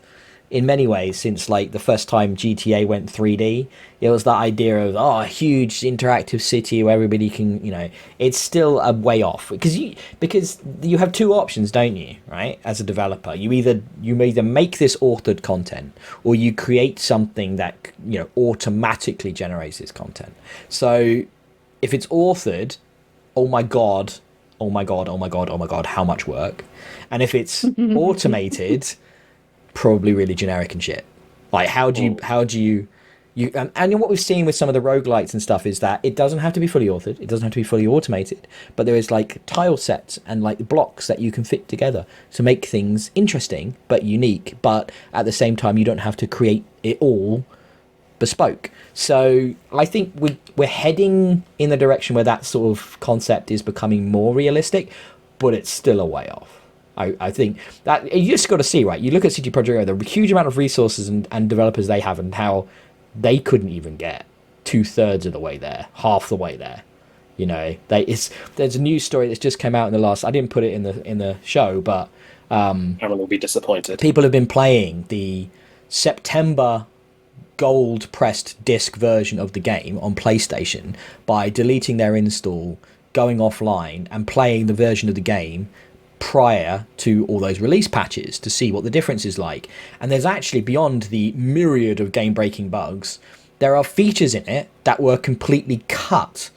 in many ways since like the first time GTA went 3D. It was that idea of a huge interactive city where everybody can, it's still a way off because you have two options, don't you, right? As a developer, you either make this authored content or you create something that automatically generates this content. So if it's authored, oh my god, how much work. And if it's automated, probably really generic and shit. Like how do you and what we've seen with some of the roguelites and stuff is that it doesn't have to be fully authored, it doesn't have to be fully automated, but there is like tile sets and like blocks that you can fit together to make things interesting but unique, but at the same time you don't have to create it all bespoke. So I think we're heading in the direction where that sort of concept is becoming more realistic, but it's still a way off. I think that you just got to see, right? You look at CD Projekt Red, the huge amount of resources and developers they have, and how they couldn't even get 2/3 of the way there, half the way there. There's a news story that's just came out in the last. I didn't put it in the show, but Aaron will be disappointed. People have been playing the September gold pressed disc version of the game on PlayStation by deleting their install, going offline, and playing the version of the game prior to all those release patches to see what the difference is like. And there's actually, beyond the myriad of game-breaking bugs, there are features in it that were completely cut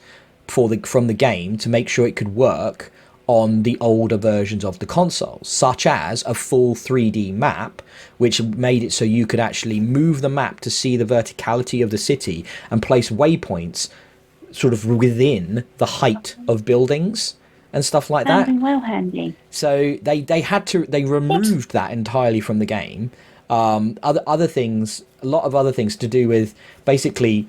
from the game to make sure it could work on the older versions of the consoles, such as a full 3D map, which made it so you could actually move the map to see the verticality of the city and place waypoints sort of within the height of buildings and stuff like that. Well handy. So they removed that entirely from the game. Other things, a lot of other things to do with basically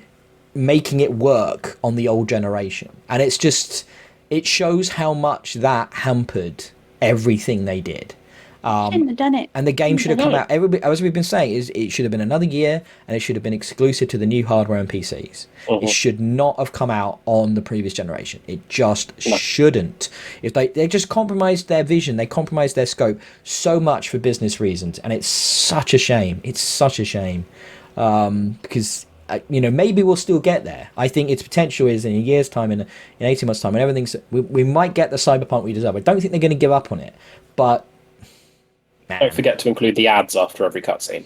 making it work on the old generation, and it shows how much that hampered everything they did. Shouldn't have done it. And the game should have come out. As we've been saying, it should have been another year, and it should have been exclusive to the new hardware and PCs. It should not have come out on the previous generation. It just shouldn't. If they just compromised their vision, they compromised their scope so much for business reasons, and it's such a shame. It's such a shame because. Maybe we'll still get there. I think its potential is in a year's time, in 18 months' time, and everything's. We might get the cyberpunk we deserve. I don't think they're going to give up on it, but man. Don't forget to include the ads after every cutscene.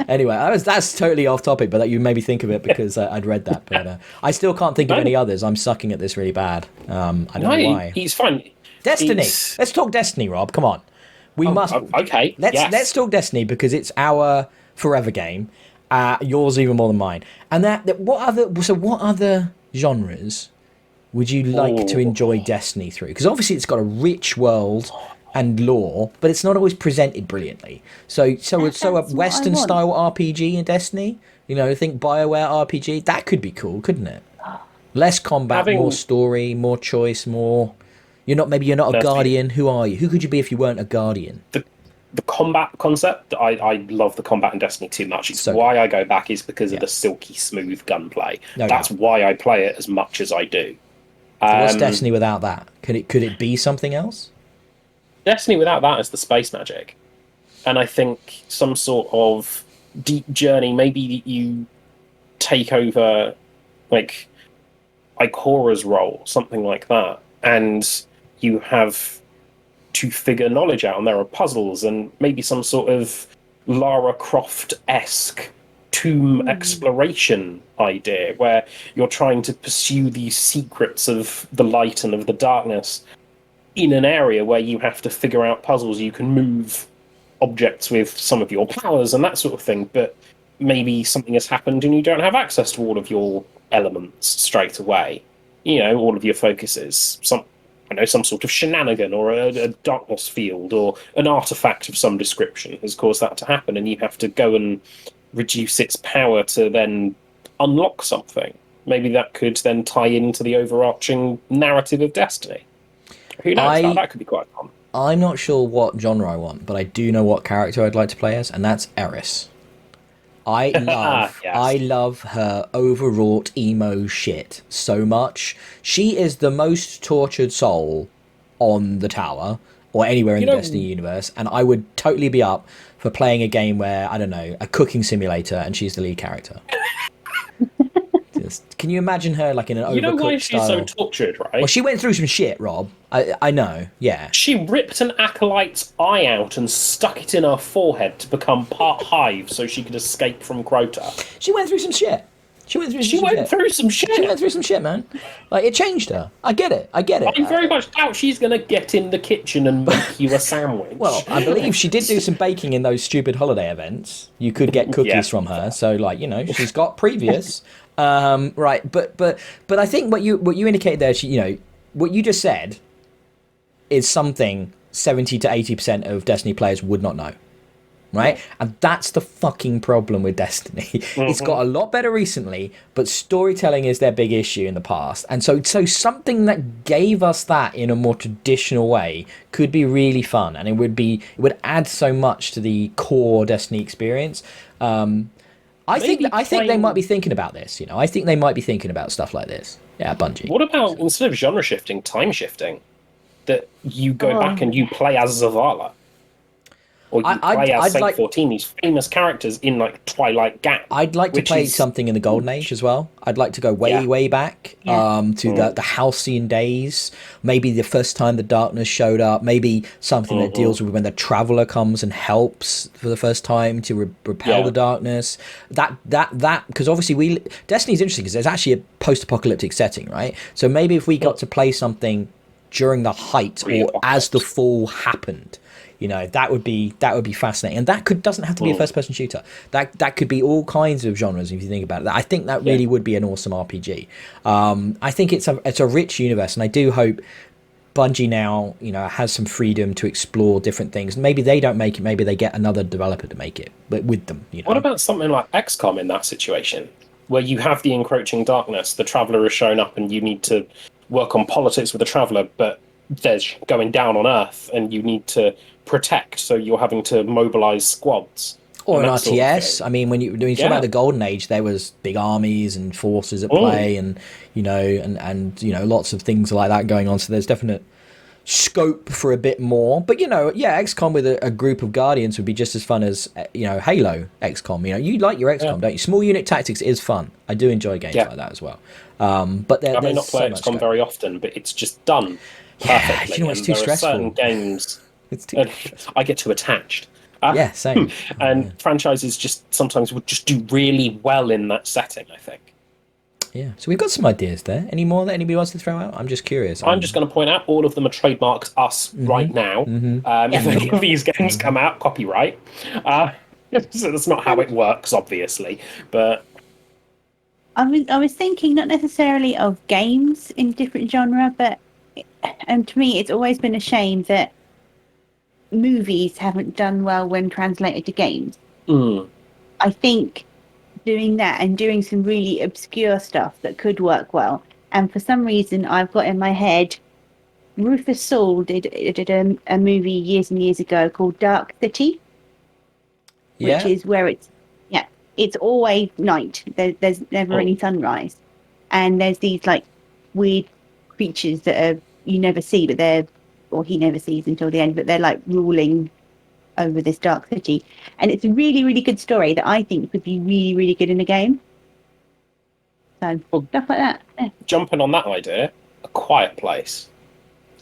Anyway, that's totally off topic, but that you made me think of it because I'd read that. But I still can't think of any others. I'm sucking at this really bad. I don't know why. He's fine. Destiny. Let's talk Destiny, Rob. Come on. We must. Okay. Let's talk Destiny because it's our forever game. Yours even more than mine. And what other genres would you like to enjoy Destiny through? Because obviously it's got a rich world and lore, but it's not always presented brilliantly. So a Western style RPG in Destiny, think BioWare RPG, that could be cool, couldn't it? Less combat, more story, more choice, more. You're not a guardian. Who are you? Who could you be if you weren't a guardian? The combat concept, I love the combat in Destiny too much. It's why I go back is because of the silky smooth gunplay. That's why I play it as much as I do. What's Destiny without that? Could it be something else? Destiny without that is the space magic. And I think some sort of deep journey, maybe you take over like Ikora's role, something like that, and you have to figure knowledge out, and there are puzzles and maybe some sort of Lara Croft-esque tomb exploration idea where you're trying to pursue these secrets of the light and of the darkness in an area where you have to figure out puzzles. You can move objects with some of your powers and that sort of thing, but maybe something has happened and you don't have access to all of your elements straight away. All of your focuses. Some sort of shenanigan or a darkness field or an artifact of some description has caused that to happen, and you have to go and reduce its power to then unlock something. Maybe that could then tie into the overarching narrative of Destiny. Who knows? That could be quite fun. I'm not sure what genre I want, but I do know what character I'd like to play as, and that's Eris. I love her overwrought emo shit so much. She is the most tortured soul on the tower or anywhere in the Destiny universe, and I would totally be up for playing a game where, I don't know, a cooking simulator and she's the lead character. Can you imagine her like in an overcooked style? You know why she's so tortured, right? Well, she went through some shit, Rob. I know, yeah. She ripped an acolyte's eye out and stuck it in her forehead to become part hive so she could escape from Crota. She went through some shit. She went through some shit, man. Like, it changed her. I get it. I very much doubt she's going to get in the kitchen and make you a sandwich. Well, I believe she did do some baking in those stupid holiday events. You could get cookies from her. So, she's got previous... right, but I think what you indicated there, what you just said is something 70 to 80% of Destiny players would not know, right? And that's the fucking problem with Destiny. It's got a lot better recently, but storytelling is their big issue in the past. And so something that gave us that in a more traditional way could be really fun, and it would add so much to the core Destiny experience. I think they might be thinking about this, I think they might be thinking about stuff like this. Yeah, Bungie. What about, instead of genre shifting, time shifting? That you go back and you play as Zavala. Or you play as Saint 14, these famous characters in, Twilight Gap. I'd like to play something in the Golden Age as well. I'd like to go way back to the halcyon days. Maybe the first time the darkness showed up. Maybe something that deals with when the Traveler comes and helps for the first time to repel the darkness. That because obviously Destiny's interesting because there's actually a post-apocalyptic setting, right? So maybe if we got to play something during the height or as the fall happened. You know, that would be fascinating, and that doesn't have to be a first-person shooter. That could be all kinds of genres if you think about it. I think that really would be an awesome RPG. I think it's a rich universe, and I do hope Bungie now, you know, has some freedom to explore different things. Maybe they don't make it. Maybe they get another developer to make it, but with them. You know. What about something like XCOM in that situation, where you have the encroaching darkness, the Traveller has shown up, and you need to work on politics with the Traveller, but there's going down on Earth, and you need to protect, so you're having to mobilize squads. Or an RTS. I mean, when you talk about the Golden Age, there was big armies and forces at play, and you know, and you know, lots of things like that going on. So there's definite scope for a bit more. But you know, XCOM with a group of Guardians would be just as fun as Halo XCOM. You know, you like your XCOM, don't you? Small unit tactics is fun. I do enjoy games like that as well. But I may not play XCOM very often, but it's just done perfectly. You know, it's too stressful. Certain games. It's too I get too attached. Same. And franchises just sometimes would just do really well in that setting, I think. Yeah. So we've got some ideas there. Any more that anybody wants to throw out? I'm just curious. I'm just going to point out all of them are trademarked us right now. If any of these games come out, copyright. So that's not how it works, obviously. But I was thinking not necessarily of games in different genre, but to me, it's always been a shame that movies haven't done well when translated to games. I think doing that and doing some really obscure stuff that could work well, and for some reason I've got in my head Rufus Sewell did a movie years and years ago called Dark City, which is where it's always night. There's never any sunrise, and there's these like weird creatures that you never see, but he never sees until the end, but they're like ruling over this dark city. And it's a really, really good story that I think would be really, really good in a game. So, stuff like that. Yeah. Jumping on that idea, A Quiet Place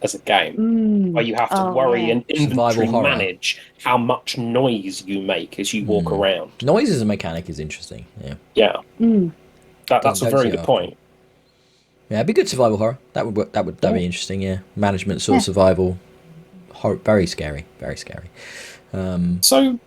as a game, where you have to worry and inventory manage how much noise you make as you walk around. Noise as a mechanic is interesting, Yeah. That's a very good point. Yeah, it'd be good survival horror. That would work. That'd be interesting. Yeah, management sort of survival horror. Very scary. Very scary. So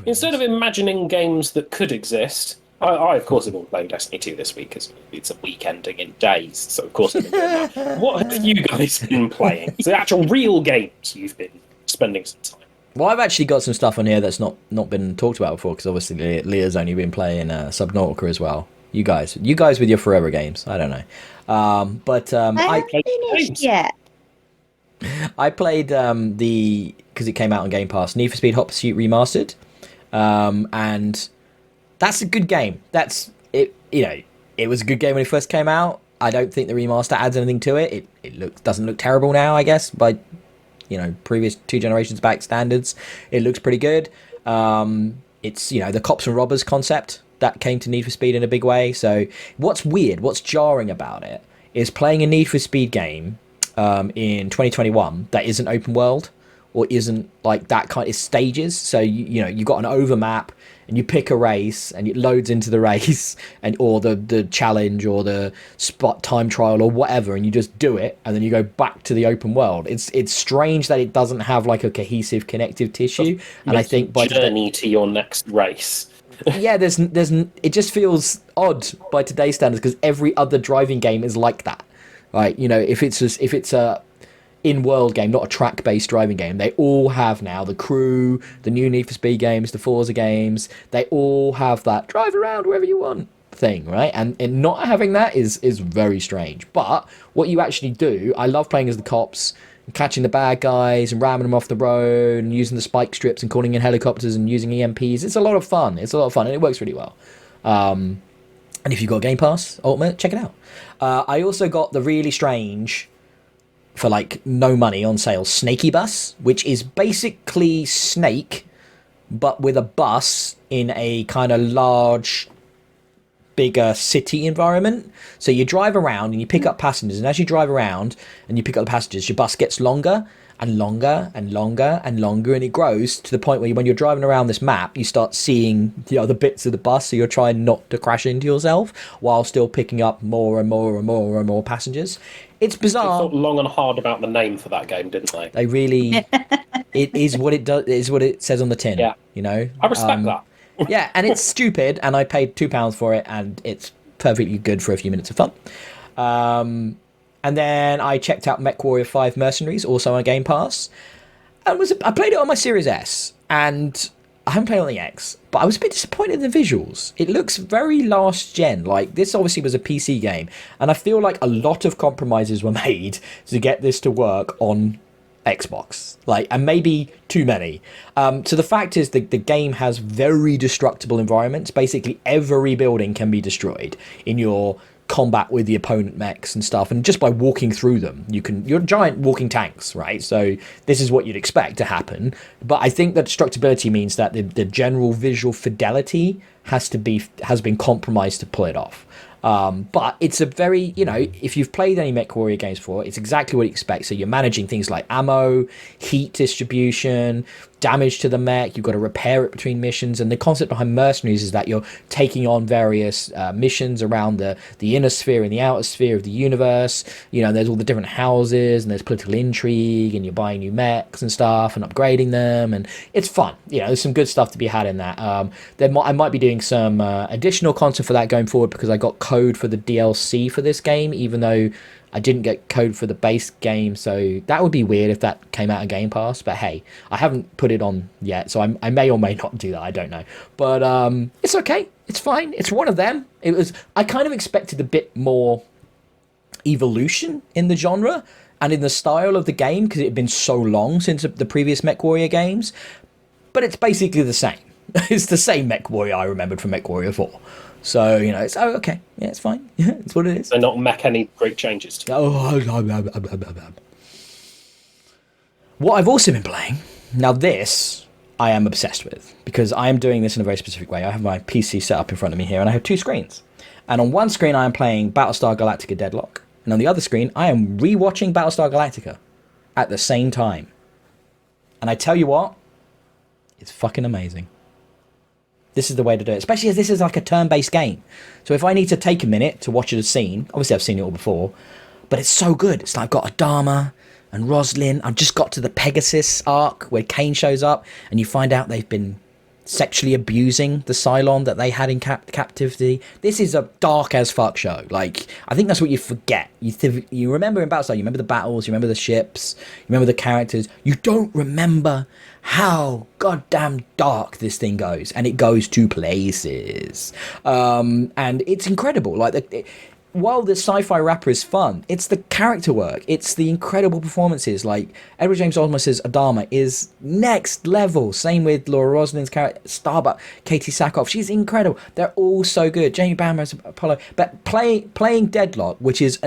instead of imagining games that could exist, I of course have been playing Destiny 2 this week because it's a week ending in days. So of course I've been doing that. What have you guys been playing? The actual real games you've been spending some time. Well, I've actually got some stuff on here that's not been talked about before because obviously Leah's only been playing Subnautica as well. You guys with your forever games. I don't know. I finished yet. I played because it came out on Game Pass, Need for Speed Hot Pursuit Remastered, and that's a good game. That's it. You know, it was a good game when it first came out. I don't think the remaster adds anything to it. It doesn't look terrible now, I guess, by previous 2 generations back standards. It looks pretty good. It's the cops and robbers concept that came to Need for Speed in a big way. So what's jarring about it is playing a Need for Speed game in 2021 that isn't open world or isn't like that kind of stages. So you've got an overmap and you pick a race and it loads into the race or the challenge or the spot time trial or whatever, and you just do it and then you go back to the open world. It's strange that it doesn't have like a cohesive connective tissue. And I think by journey to your next race. Yeah, there's it just feels odd by today's standards because every other driving game is like that, right? If it's a in-world game, not a track-based driving game, they all have now the crew, the new Need for Speed games, the Forza games. They all have that drive around wherever you want thing, right? And not having that is very strange. But what you actually do, I love playing as the cops, catching the bad guys and ramming them off the road and using the spike strips and calling in helicopters and using EMPs. It's a lot of fun. And it works really well. And if you've got Game Pass Ultimate, check it out. I also got the really strange, for like no money on sale, Snakeybuss, which is basically Snake, but with a bus in a kind of large, bigger city environment. So you drive around and you pick up passengers, and as you drive around and you pick up the passengers, your bus gets longer, and longer and longer and longer, and it grows to the point where when you're driving around this map, you start seeing the other bits of the bus, so you're trying not to crash into yourself while still picking up more and more and more and more passengers. It's They bizarre. thought long and hard about the name for that game, didn't they? They really, it is what it does. It is what it says on the tin. Yeah. You know. I respect that. Yeah, and it's stupid, and I paid £2 for it, and it's perfectly good for a few minutes of fun. And then I checked out Mechwarrior 5 Mercenaries, also on Game Pass. And I played it on my Series S, and I haven't played it on the X, but I was a bit disappointed in the visuals. It looks very last gen. Like, this obviously was a PC game, and I feel like a lot of compromises were made to get this to work on Xbox, like, and maybe too many. So the fact is that the game has very destructible environments. Basically every building can be destroyed in your combat with the opponent mechs and stuff, and just by walking through them you're giant walking tanks, right? So this is what you'd expect to happen, but I think that destructibility means that the general visual fidelity has been compromised to pull it off. But it's a very, if you've played any Mechwarrior games before, it's exactly what you expect. So you're managing things like ammo, heat distribution, damage to the mech. You've got to repair it between missions. And the concept behind Mercenaries is that you're taking on various missions around the inner sphere and the outer sphere of the universe. There's all the different houses, and there's political intrigue, and you're buying new mechs and stuff and upgrading them. And it's fun. There's some good stuff to be had in that. I might be doing some additional content for that going forward, because I got code for the DLC for this game, even though I didn't get code for the base game, so that would be weird if that came out of Game Pass. But hey, I haven't put it on yet, so I may or may not do that. I don't know, but it's okay. It's fine. It's one of them. I kind of expected a bit more evolution in the genre and in the style of the game, because it had been so long since the previous Mechwarrior games. But it's basically the same. It's the same Mechwarrior I remembered from Mechwarrior 4. So, it's okay. Yeah, it's fine. Yeah, it's what it is. They're not make any great changes to it. What I've also been playing, now this I am obsessed with, because I am doing this in a very specific way. I have my PC set up in front of me here, and I have two screens. And on one screen I am playing Battlestar Galactica Deadlock, and on the other screen I am rewatching Battlestar Galactica at the same time. And I tell you what, it's fucking amazing. This is the way to do it, especially as this is like a turn-based game. So if I need to take a minute to watch a scene, obviously I've seen it all before, but it's so good. It's like I've got Adama and Roslyn. I've just got to the Pegasus arc where Kane shows up, and you find out they've been sexually abusing the Cylon that they had in captivity. This is a dark as fuck show. Like, I think that's what you forget. You remember in Battlestar, you remember the battles, you remember the ships, you remember the characters. You don't remember how goddamn dark this thing goes, and it goes to places. And it's incredible. Like, while the sci-fi rapper is fun, it's the character work, it's the incredible performances. Like, Edward James Olmos's Adama is next level. Same with Laura Rosling's character, Starbuck, Katie Sackhoff, she's incredible. They're all so good. Jamie Bammer's Apollo. But playing Deadlock, which is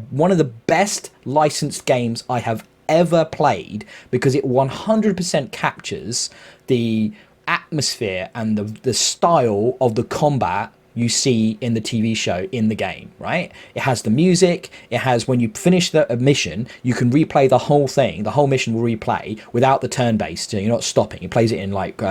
one of the best licensed games I have ever played, because it 100% captures the atmosphere and the style of the combat you see in the TV show in the game, right? It has the music, it has, when you finish the mission, you can replay the whole thing, the whole mission will replay without the turn-based, you're not stopping, it plays it in like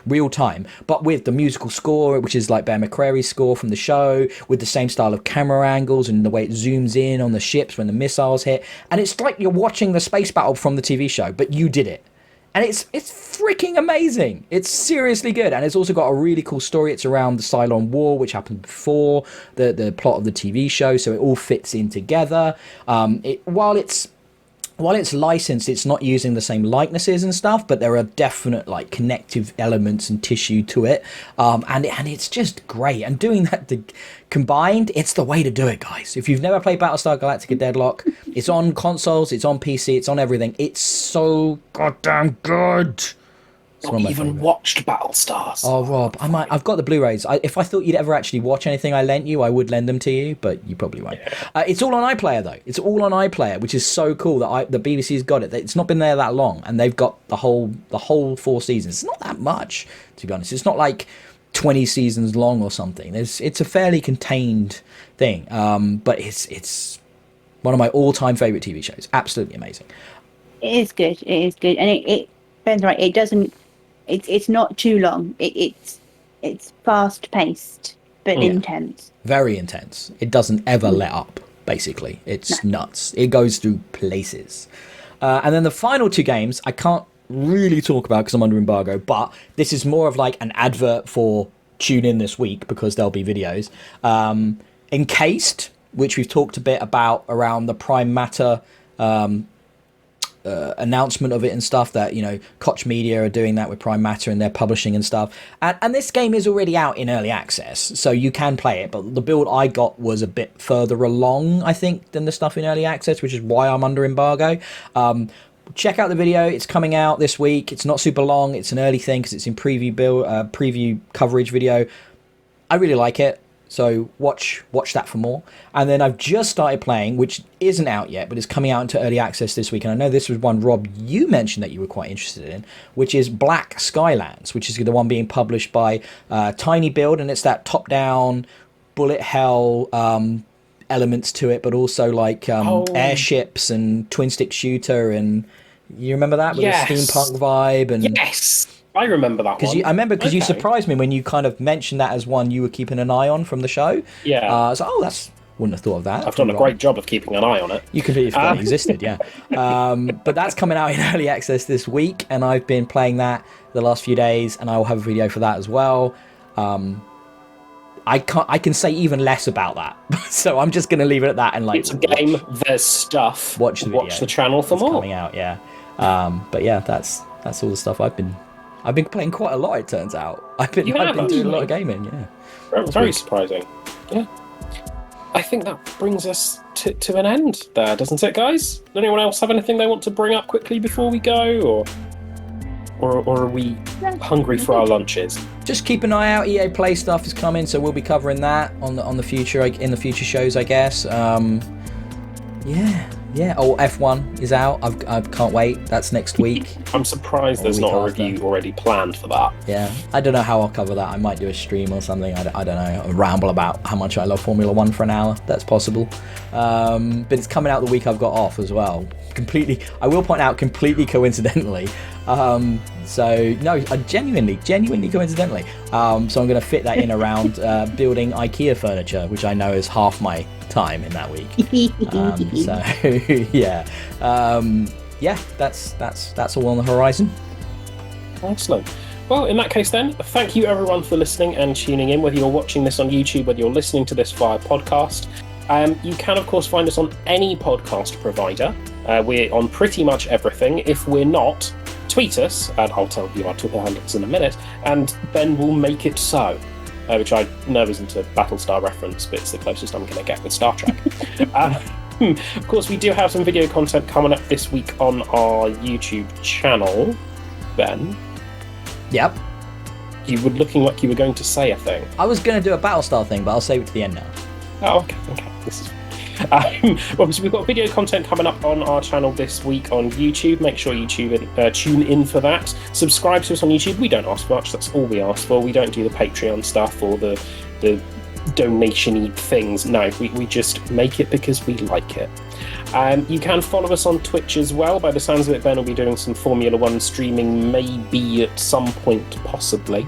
real time, but with the musical score, which is like Bear McCreary's score from the show, with the same style of camera angles and the way it zooms in on the ships when the missiles hit, and it's like you're watching the space battle from the TV show, but you did it. And it's freaking amazing. It's seriously good. And it's also got a really cool story. It's around the Cylon War, which happened before the plot of the TV show. So it all fits in together. While it's licensed, it's not using the same likenesses and stuff, but there are definite like connective elements and tissue to it. And it's just great. And doing that combined, it's the way to do it, guys. If you've never played Battlestar Galactica Deadlock, it's on consoles, it's on PC, it's on everything. It's so goddamn good. Not even watched Battlestar. Oh, Rob, I've got the Blu-rays. If I thought you'd ever actually watch anything I lent you, I would lend them to you, but you probably won't. Yeah. It's all on iPlayer, though. It's all on iPlayer, which is so cool that the BBC's got it. It's not been there that long, and they've got the whole 4 seasons. It's not that much, to be honest. It's not like 20 seasons long or something. It's a fairly contained thing, but it's one of my all-time favorite TV shows. Absolutely amazing. is good. It is good, and Ben's right. It doesn't. It's not too long. It's fast paced but intense. Very intense. It doesn't ever let up. Basically, it's nuts. It goes through places. And then the final two games I can't really talk about because I'm under embargo, but this is more of like an advert for tune in this week because there'll be videos. Encased, which we've talked a bit about around the Prime Matter announcement of it and stuff, that, you know, Koch Media are doing that with Prime Matter and they're publishing and stuff. And this game is already out in early access, so you can play it, but the build I got was a bit further along, I think, than the stuff in early access, which is why I'm under embargo. Check out the video. It's coming out this week. It's not super long. It's an early thing because it's in preview coverage video. I really like it, so watch that for more. And then I've just started playing, which isn't out yet, but it's coming out into early access this week. And I know this was one, Rob, you mentioned that you were quite interested in, which is Black Skylands, which is the one being published by Tiny Build, and it's that top-down bullet hell elements to it, but also like airships and twin-stick shooter, and you remember that with the steampunk vibe? And yes, I remember that one. I remember because you surprised me when you kind of mentioned that as one you were keeping an eye on from the show. Yeah. So wouldn't have thought of that. I've done a great job of keeping an eye on it. You completely forgot it existed, yeah. But that's coming out in early access this week, and I've been playing that the last few days, and I will have a video for that as well. I can say even less about that, so I'm just going to leave it at that. And like, it's a game. There's stuff. Watch the channel for more. Coming out, yeah. But yeah, that's all the stuff I've been playing quite a lot. It turns out I've been doing a lot of gaming. Yeah, very surprising. Yeah, I think that brings us to an end there, doesn't it, guys? Does anyone else have anything they want to bring up quickly before we go, or are we hungry for our lunches? Just keep an eye out. EA Play stuff is coming, so we'll be covering that on the future, in the future shows, I guess. Yeah. Oh, F1 is out. I can't wait. That's next week. I'm surprised there's not a review already planned for that. Yeah, I don't know how I'll cover that. I might do a stream or something. I don't know. A ramble about how much I love Formula 1 for an hour. That's possible. But it's coming out the week I've got off as well. I will point out, completely coincidentally. So no, genuinely coincidentally. So I'm going to fit that in around building IKEA furniture, which I know is half my time in that week. That's all on the horizon. Excellent. Well, in that case then, thank you everyone for listening and tuning in, whether you're watching this on YouTube, whether you're listening to this via podcast. You can, of course, find us on any podcast provider. We're on pretty much everything. If we're not, tweet us, and I'll tell you our Twitter handles in a minute, and Ben will make it so. Which I know isn't a Battlestar reference, but it's the closest I'm going to get with Star Trek. Of course, we do have some video content coming up this week on our YouTube channel. Ben? Yep. You were looking like you were going to say a thing. I was going to do a Battlestar thing, but I'll save it to the end now. Oh, okay. This is obviously, we've got video content coming up on our channel this week on YouTube. Make sure you tune in for that. Subscribe to us on YouTube. We don't ask much. That's all we ask for. We don't do the Patreon stuff or the donation-y things. No, we just make it because we like it. You can follow us on Twitch as well. By the sounds of it, Ben will be doing some Formula 1 streaming maybe at some point, possibly.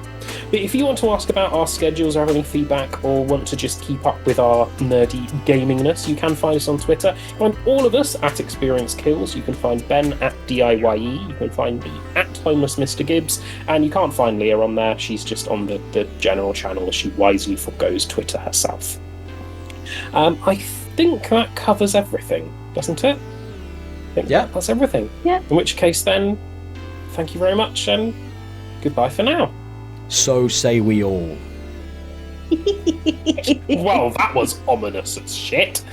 But if you want to ask about our schedules or have any feedback or want to just keep up with our nerdy gamingness, you can find us on Twitter. You can find all of us at Experience Kills. You can find Ben at DIYE. You can find me at Homeless Mr. Gibbs. And you can't find Leah on there. She's just on the general channel as she wisely forgoes Twitter herself. I think that covers everything, doesn't it? I think that's everything. Yeah. In which case then, thank you very much and goodbye for now. So say we all. Well, that was ominous as shit.